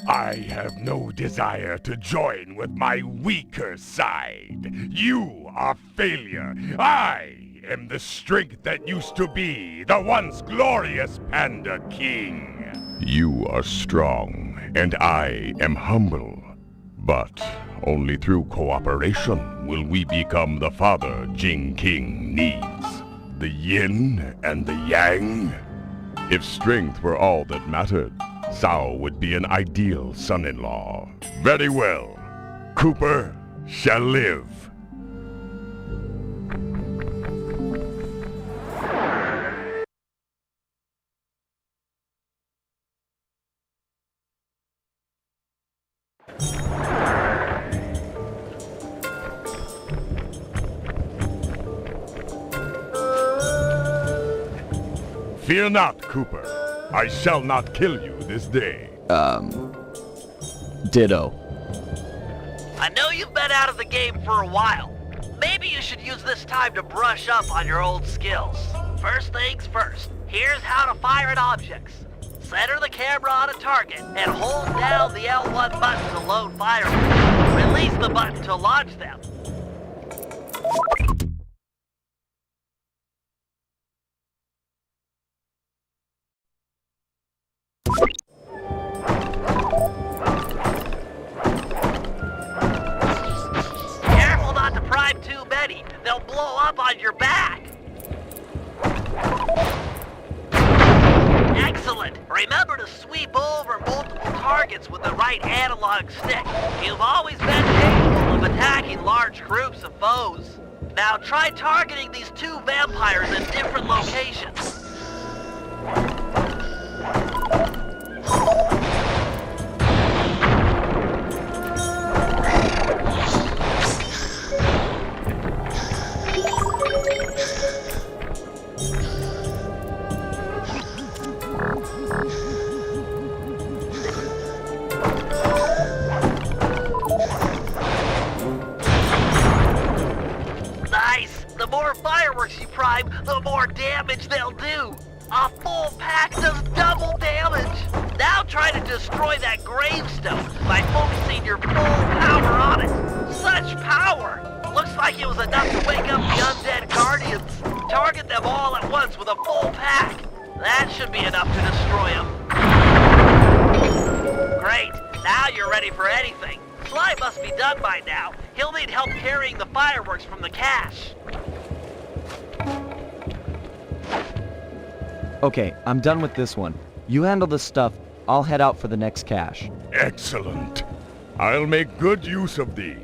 I have no desire to join with my weaker side. You are failure. I am the strength that used to be the once glorious Panda King. You are strong, and I am humble. But only through cooperation will we become the father Jing King needs. The yin and the yang? If strength were all that mattered, Sao would be an ideal son-in-law. Very well. Cooper shall live. Fear not, Cooper. I shall not kill you this day. Ditto. I know you've been out of the game for a while. Maybe you should use this time to brush up on your old skills. First things first, here's how to fire at objects. Center the camera on a target and hold down the L1 button to load fireworks. Release the button to launch them. Careful not to prime too many. They'll blow up on your back. Excellent. Remember to sweep over multiple targets with the right analog stick. You've always been capable of attacking large groups of foes. Now try targeting these two vampires in different locations. Nice! The more fireworks you prime, the more damage they'll do. A full pack does double damage. Now try to destroy that gravestone by focusing your full power on it. Such power! Looks like it was enough to wake up the undead guardians. Target them all at once with a full pack. That should be enough to destroy them. Great. Now you're ready for anything. Sly must be done by now. He'll need help carrying the fireworks from the cache. Okay, I'm done with this one. You handle this stuff. I'll head out for the next cache. Excellent. I'll make good use of these.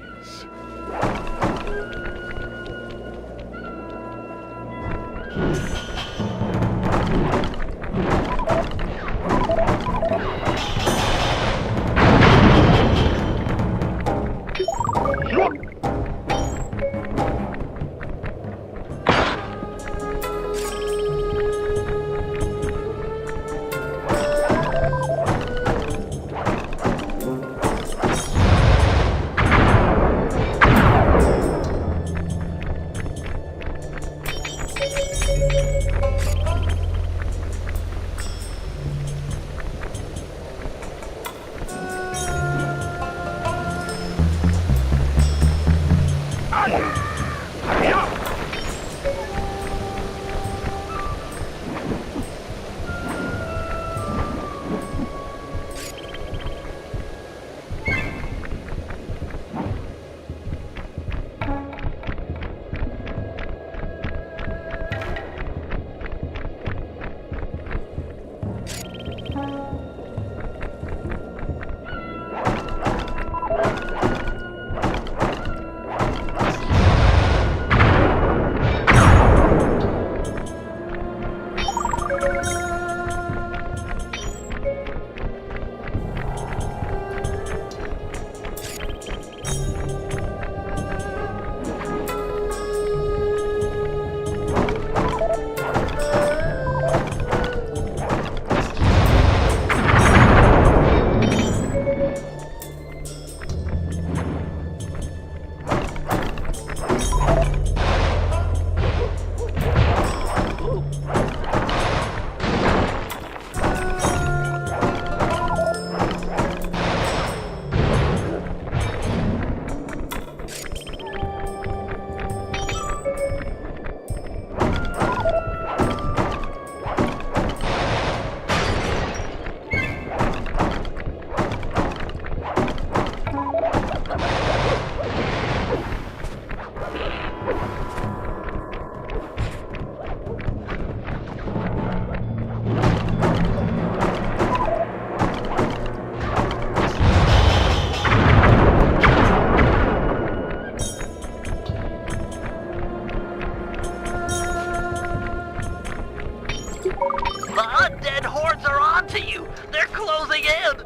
The undead hordes are onto you! They're closing in!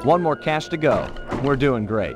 One more cache to go. We're doing great.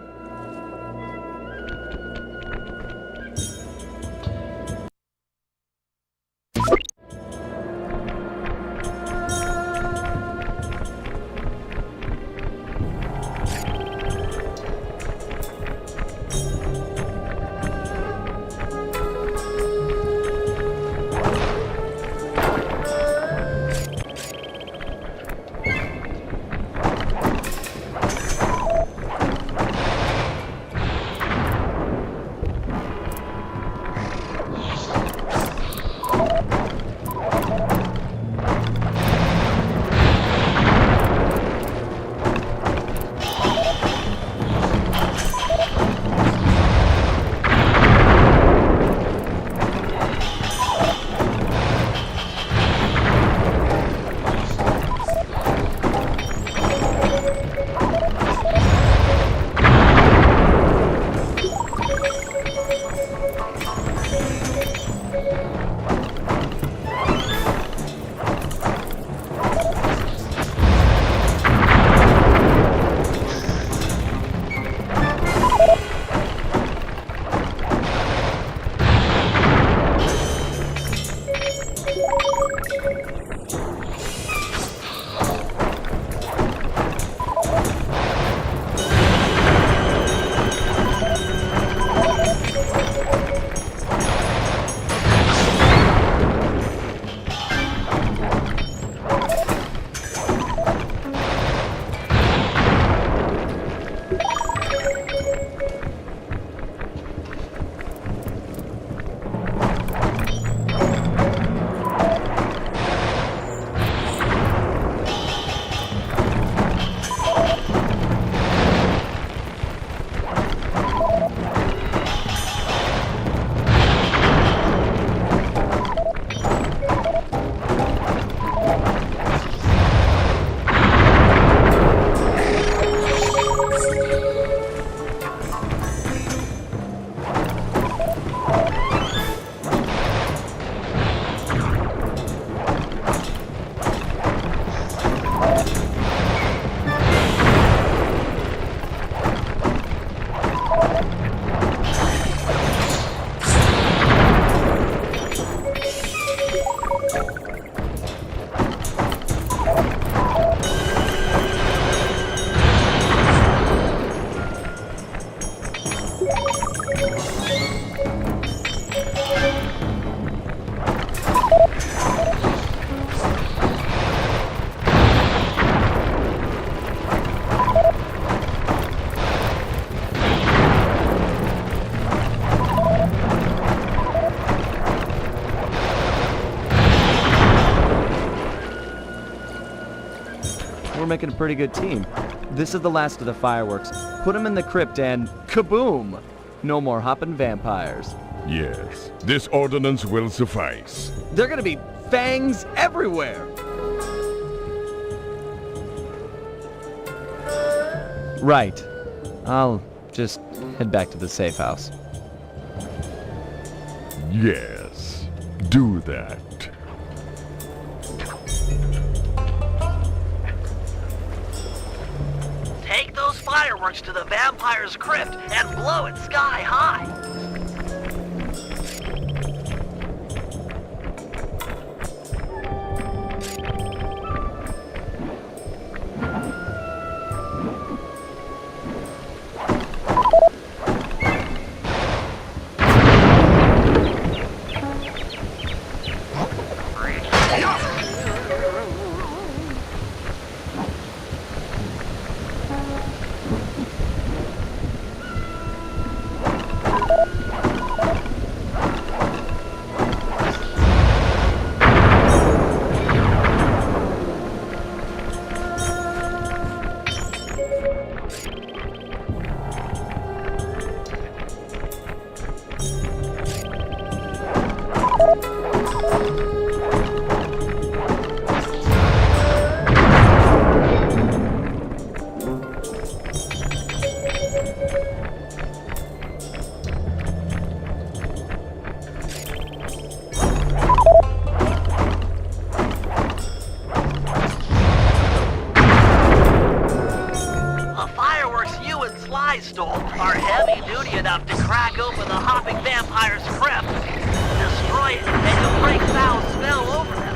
We're making a pretty good team. This is the last of the fireworks. Put them in the crypt and kaboom! No more hopping vampires. Yes, this ordinance will suffice. They're gonna be fangs everywhere! Right. I'll just head back to the safe house. Yes, do that. Take those fireworks to the vampire's crypt and blow it sky high. I stole are heavy duty enough to crack open the hopping vampire's crypt, destroy it, and to break foul spell over them.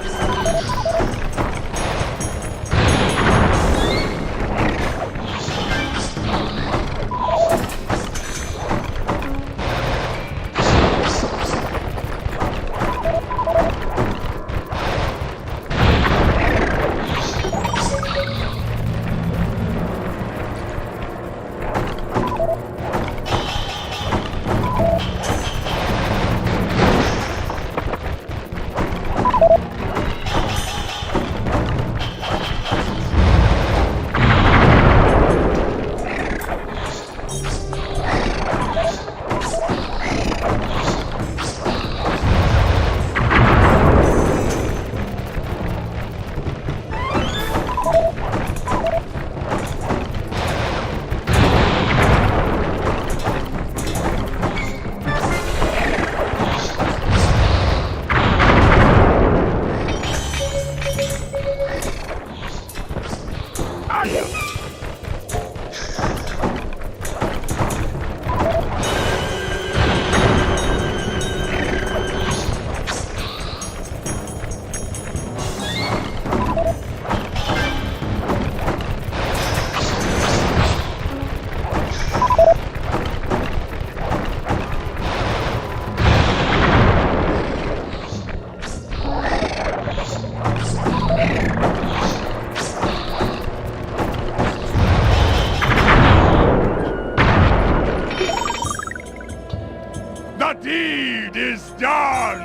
The deed is done!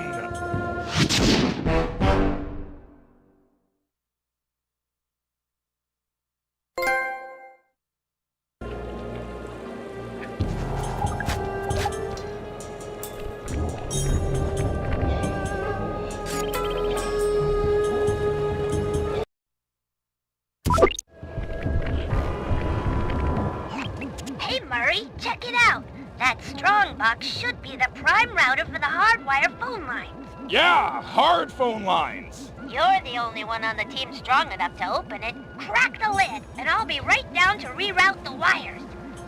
Hey, Murray, check it out. That strong box should be the prime router for the hardwire phone lines. Yeah, hard phone lines. You're the only one on the team strong enough to open it. Crack the lid, and I'll be right down to reroute the wires.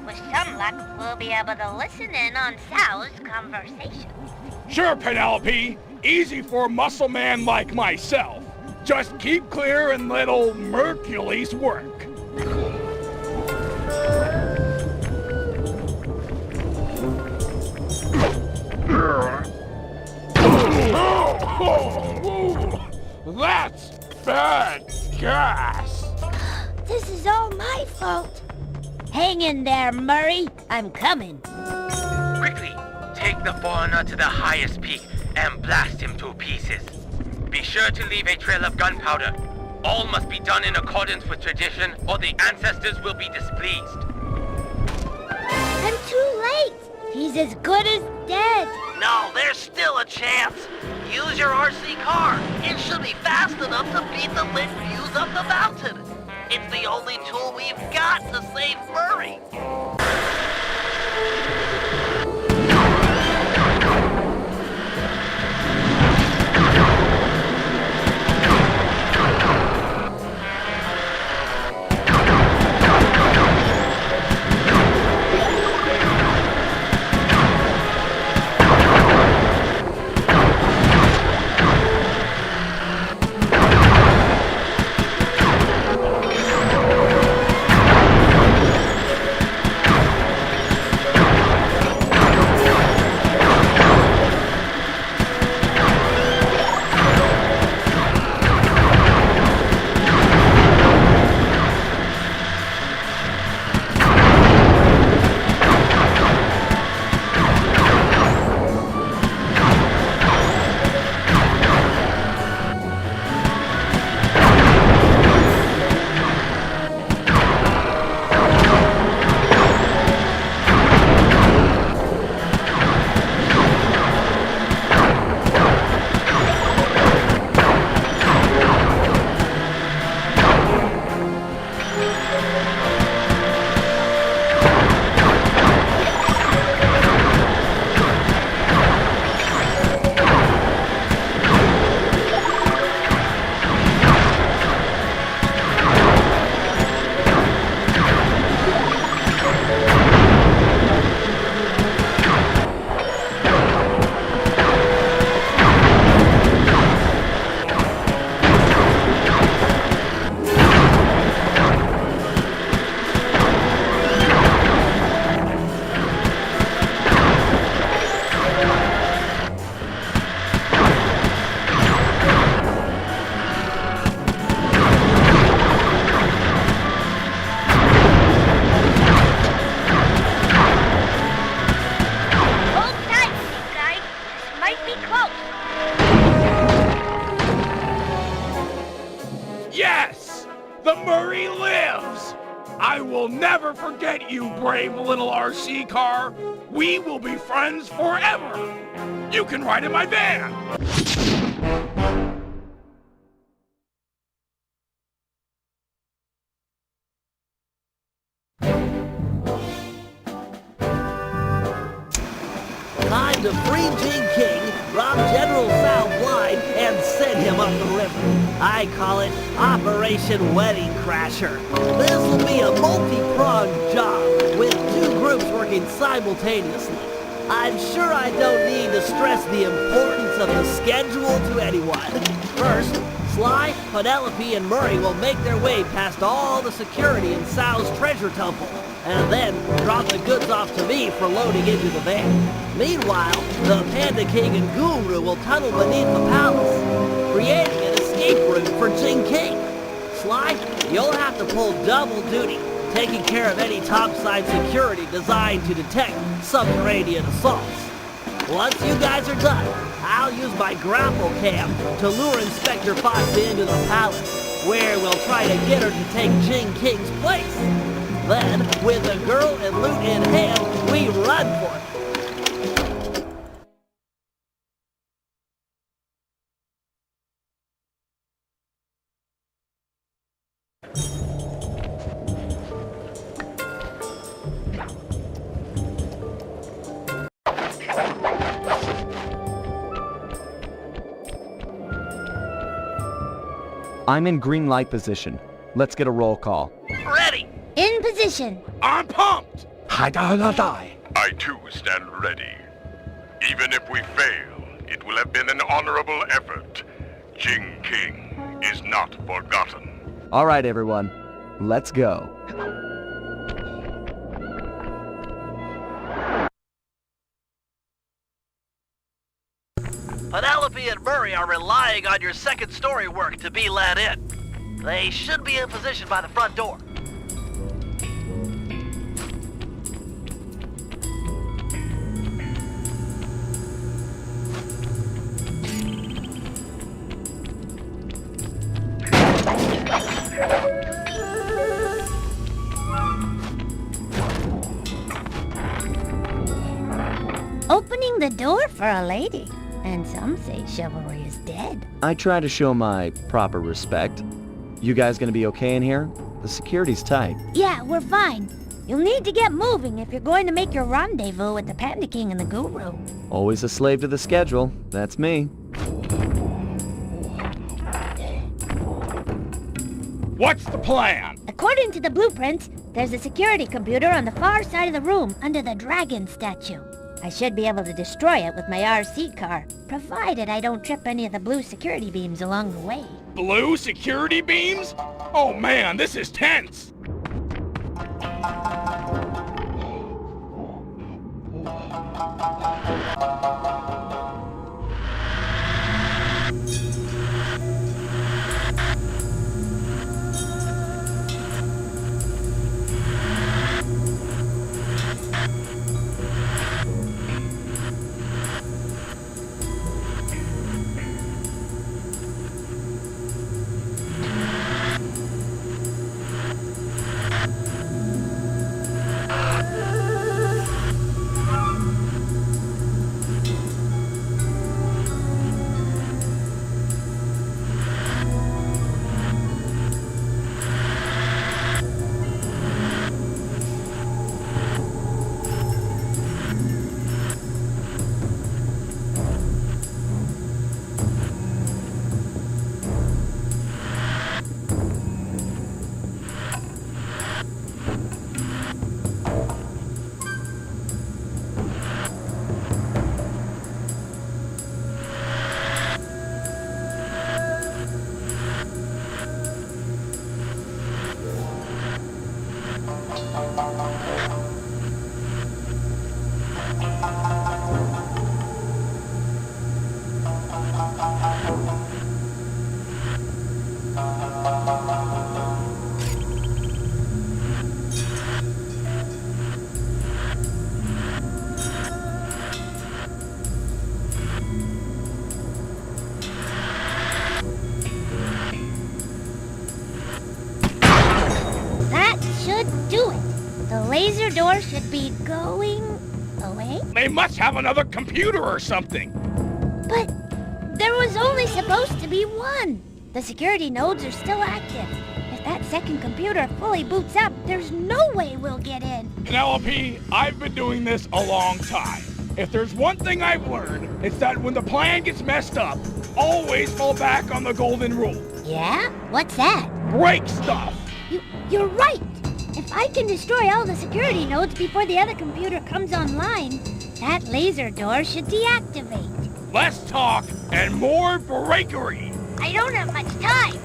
With some luck, we'll be able to listen in on Sal's conversation. Sure, Penelope. Easy for a muscle man like myself. Just keep clear and let old Mercules work. That's bad gas. This is all my fault. Hang in there, Murray. I'm coming. Quickly, take the foreigner to the highest peak and blast him to pieces. Be sure to leave a trail of gunpowder. All must be done in accordance with tradition, or the ancestors will be displeased. I'm too late. He's as good as dead. No, there's still a chance. Use your RC car. It should be fast enough to beat the lit views up the mountain. It's the only tool we've got to save Murray. never forget you, brave little RC car. We will be friends forever. You can ride in my van. Time to free Jing King, rob General Sal blind, and send him up the river. I call it Operation Wedding Crasher. This will be a multi-pronged job, with 2 groups working simultaneously. I'm sure I don't need to stress the importance of the schedule to anyone. First, Sly, Penelope, and Murray will make their way past all the security in Sal's treasure temple, and then drop the goods off to me for loading into the van. Meanwhile, the Panda King and Guru will tunnel beneath the palace, creating an escape route for Jing King. Sly, you'll have to pull double duty, taking care of any topside security designed to detect subterranean assaults. Once you guys are done, I'll use my grapple cam to lure Inspector Foxy into the palace, where we'll try to get her to take Jing King's place. Then, with the girl and loot in hand, we run for it. I'm in green light position. Let's get a roll call. Ready! In position. I'm pumped. I too stand ready. Even if we fail, it will have been an honorable effort. Jing King is not forgotten. All right, everyone. Let's go. Penelope and Murray are relying on your second story work to be let in. They should be in position by the front door. Opening the door for a lady. And some say chivalry is dead. I try to show my proper respect. You guys gonna be okay in here? The security's tight. Yeah, we're fine. You'll need to get moving if you're going to make your rendezvous with the Panda King and the Guru. Always a slave to the schedule. That's me. What's the plan? According to the blueprints, there's a security computer on the far side of the room under the dragon statue. I should be able to destroy it with my RC car, provided I don't trip any of the blue security beams along the way. Blue security beams? Oh man, this is tense. The laser door should be going away. They must have another computer or something. But there was only supposed to be one. The security nodes are still active. If that second computer fully boots up, there's no way we'll get in. Penelope, I've been doing this a long time. If there's one thing I've learned, it's that when the plan gets messed up, always fall back on the golden rule. Yeah? What's that? Break stuff! You're right. If I can destroy all the security nodes before the other computer comes online, that laser door should deactivate. Less talk and more breakery! I don't have much time.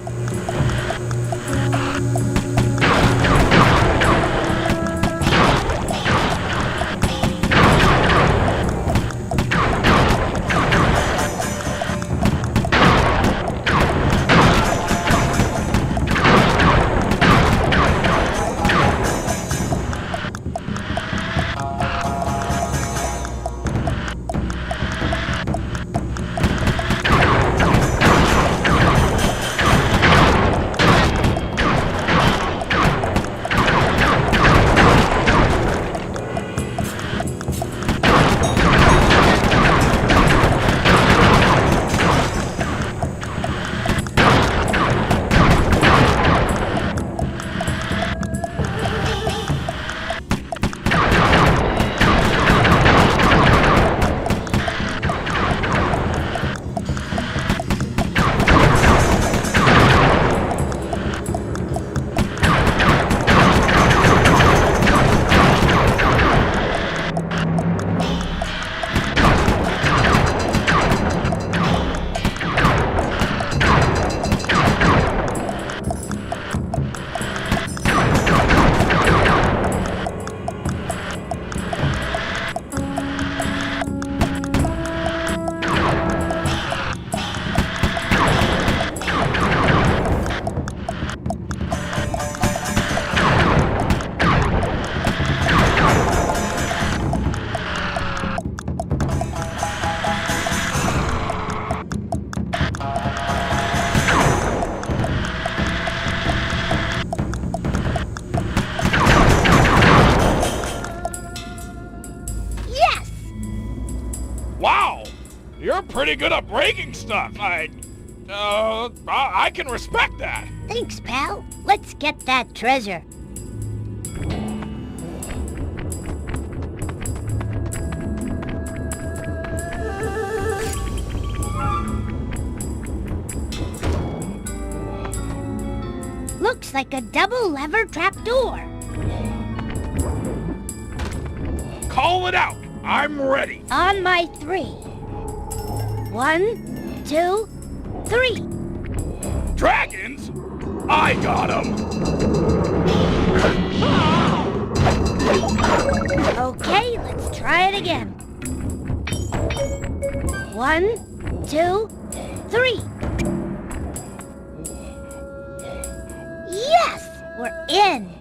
Wow! You're pretty good at breaking stuff. I can respect that. Thanks, pal. Let's get that treasure. Looks like a double lever trapdoor. Call it out. I'm ready. On my 3. 1, 2, 3. Dragons? I got 'em. Okay, let's try it again. 1, 2, 3. Yes! We're in!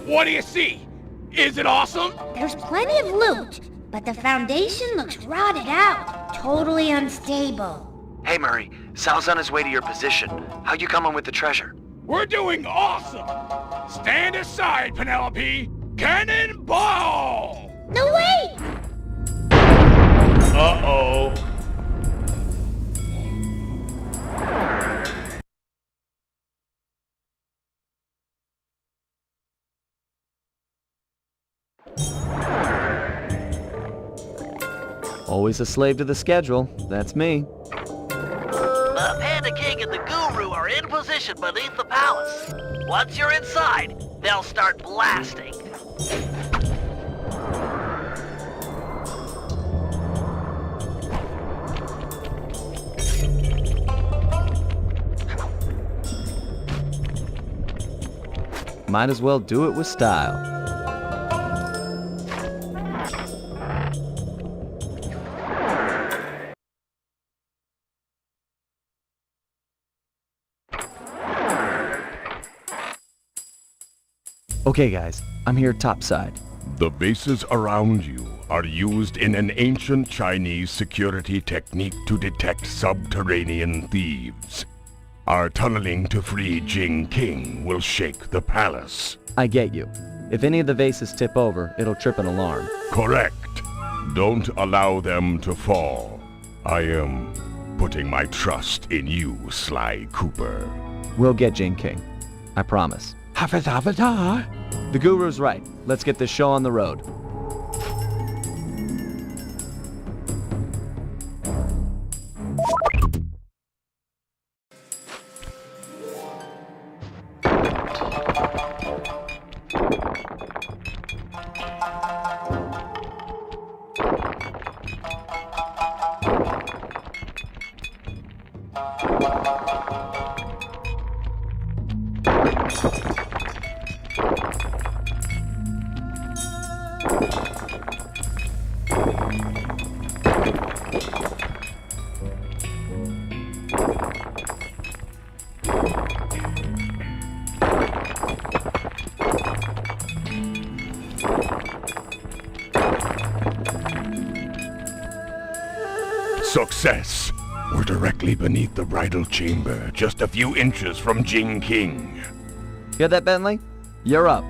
What do you see? Is it awesome? There's plenty of loot, but the foundation looks rotted out. Totally unstable. Hey, Murray. Sal's on his way to your position. How you coming with the treasure? We're doing awesome. Stand aside, Penelope. Cannonball! No, wait! Uh-oh. Always a slave to the schedule. That's me. The Panda King and the Guru are in position beneath the palace. Once you're inside, they'll start blasting. Might as well do it with style. Okay guys, I'm here topside. The bases around you are used in an ancient Chinese security technique to detect subterranean thieves. Our tunneling to free Jing King will shake the palace. I get you. If any of the vases tip over, it'll trip an alarm. Correct. Don't allow them to fall. I am putting my trust in you, Sly Cooper. We'll get Jing King. I promise. The Guru's right. Let's get this show on the road. Success! We're directly beneath the bridal chamber, just a few inches from Jing King. Hear that, Bentley? You're up.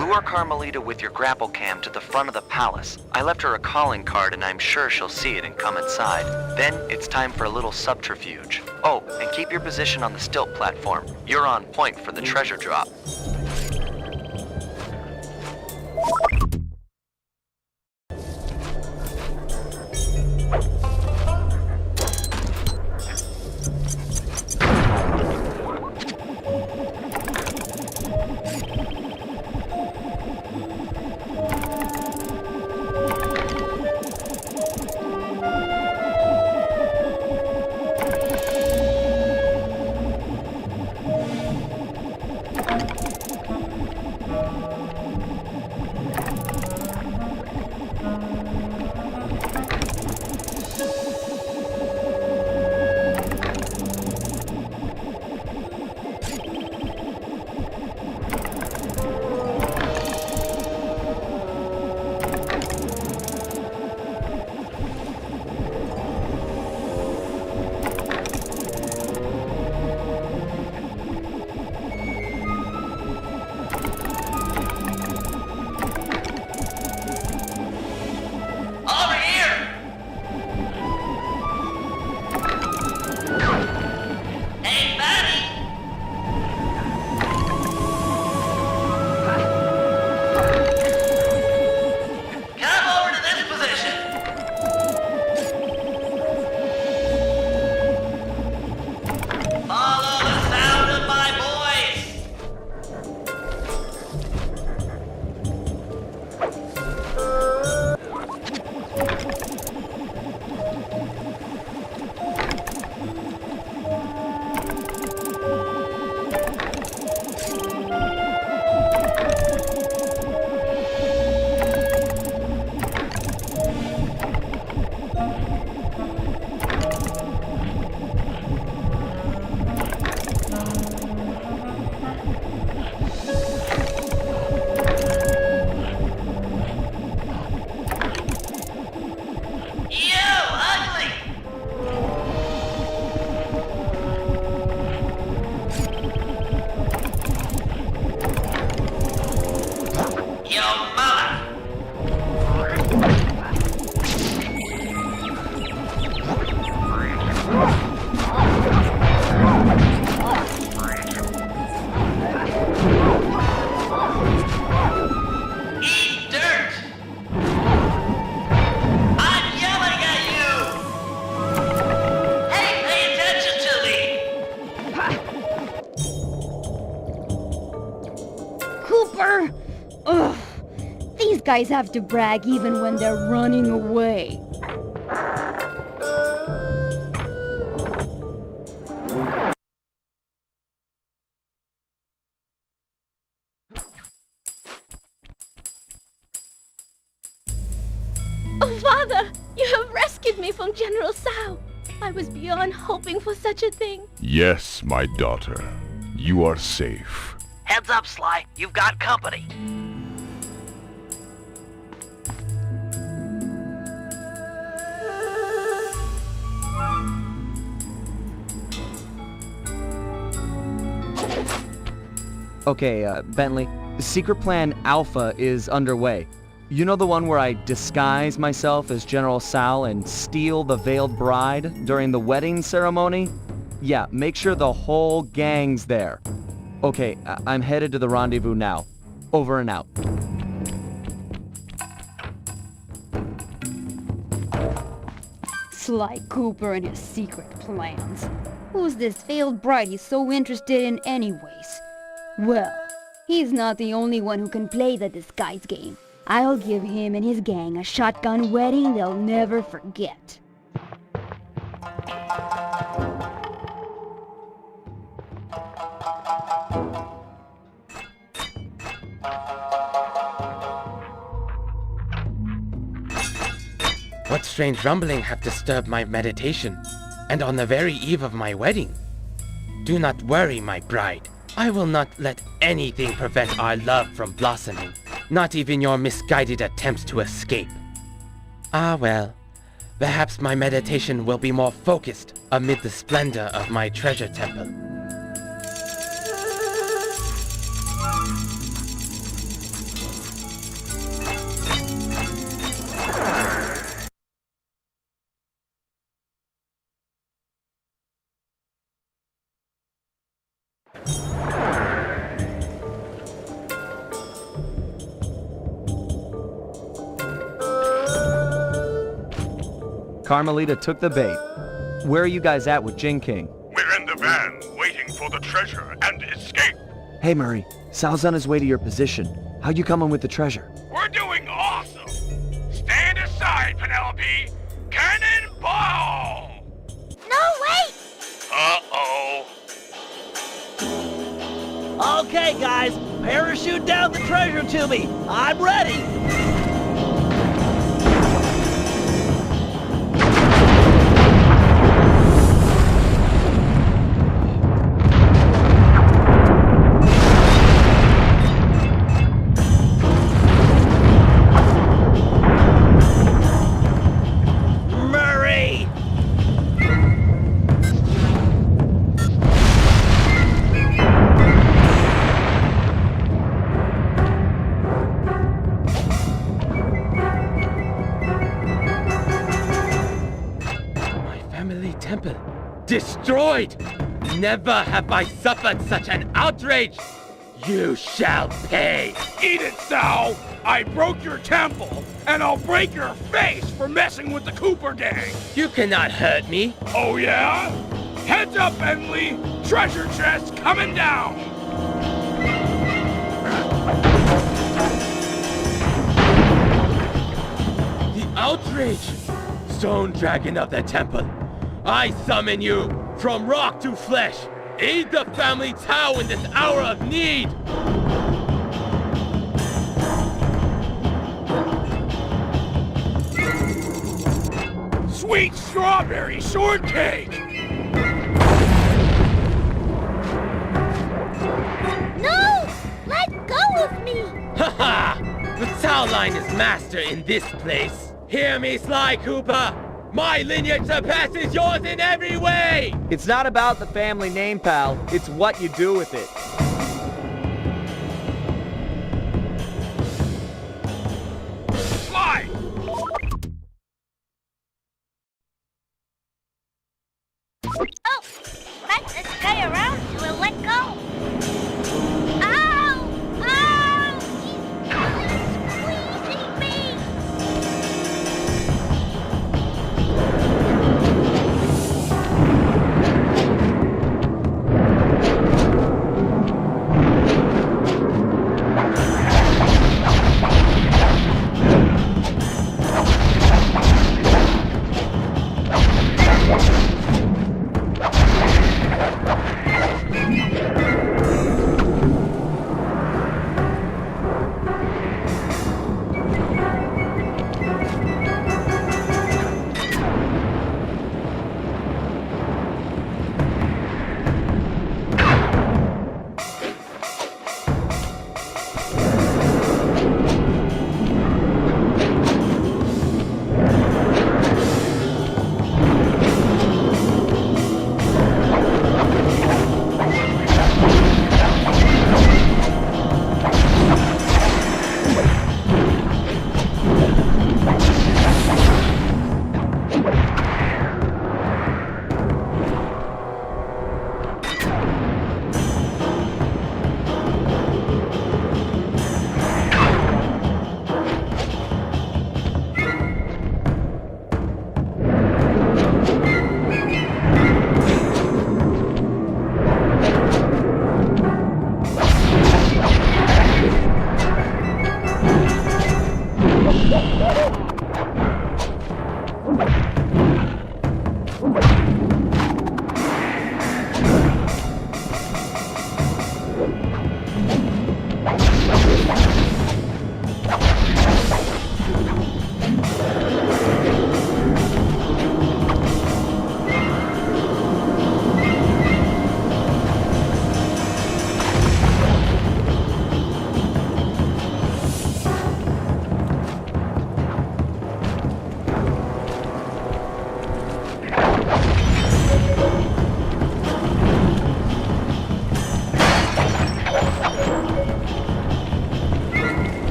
Lure Carmelita with your grapple cam to the front of the palace. I left her a calling card and I'm sure she'll see it and come inside. Then it's time for a little subterfuge. Oh, and keep your position on the stilt platform. You're on point for the treasure drop. Ugh. These guys have to brag even when they're running away. Oh, Father! You have rescued me from General Sao. I was beyond hoping for such a thing. Yes, my daughter. You are safe. Heads up, Sly. You've got company. Okay, Bentley, Secret Plan Alpha is underway. You know the one where I disguise myself as General Sal and steal the veiled bride during the wedding ceremony? Yeah, make sure the whole gang's there. Okay, I'm headed to the rendezvous now. Over and out. Sly Cooper and his secret plans. Who's this veiled bride he's so interested in anyways? Well, he's not the only one who can play the disguise game. I'll give him and his gang a shotgun wedding they'll never forget. What strange rumbling have disturbed my meditation, and on the very eve of my wedding? Do not worry, my bride. I will not let anything prevent our love from blossoming, not even your misguided attempts to escape. Ah well, perhaps my meditation will be more focused amid the splendor of my treasure temple. Carmelita took the bait. Where are you guys at with Jin King? We're in the van, waiting for the treasure and escape. Hey Murray, Sal's on his way to your position. How you coming with the treasure? We're doing awesome! Stand aside, Penelope! Cannonball! No, wait! Uh-oh. Okay, guys, parachute down the treasure to me. I'm ready. Murray! My family temple destroyed! Never have I suffered such an outrage! You shall pay! Eat it, Sal! I broke your temple, and I'll break your face for messing with the Cooper gang! You cannot hurt me! Oh yeah? Heads up, Bentley! Treasure chest coming down! The outrage! Stone Dragon of the Temple, I summon you from rock to flesh! Aid the family Tao in this hour of need! Sweet strawberry shortcake! No! Let go of me! Haha! The Tao line is master in this place! Hear me, Sly Cooper! My lineage surpasses yours in every way! It's not about the family name, pal. It's what you do with it. Fly! Oh! Let this guy around you and let go! Ow! Ow! He's squeezing me!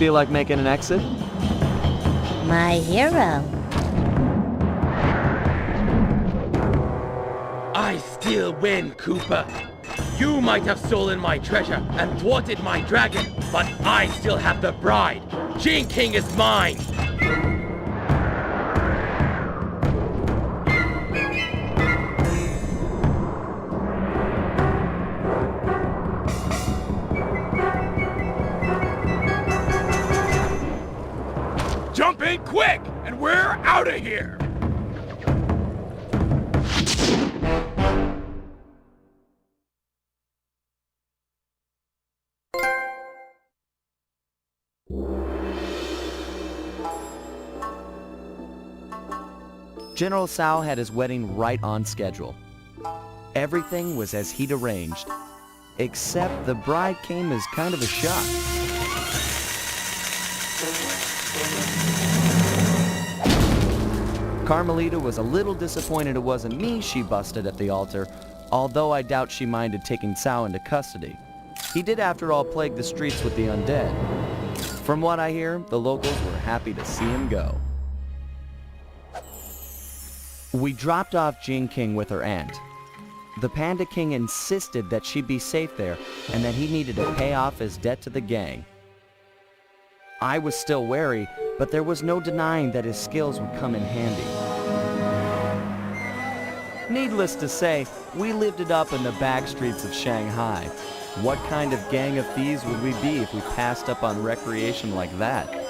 feel like making an exit? My hero. I still win, Cooper. You might have stolen my treasure and thwarted my dragon, but I still have the bride. Gene King is mine. Jump in quick, and we're out of here! General Tsao had his wedding right on schedule. Everything was as he'd arranged, except the bride came as kind of a shock. Carmelita was a little disappointed it wasn't me she busted at the altar, although I doubt she minded taking Tsao into custody. He did, after all, plague the streets with the undead. From what I hear, the locals were happy to see him go. We dropped off Jean King with her aunt. The Panda King insisted that she be safe there and that he needed to pay off his debt to the gang. I was still wary, but there was no denying that his skills would come in handy. Needless to say, we lived it up in the back streets of Shanghai. What kind of gang of thieves would we be if we passed up on recreation like that?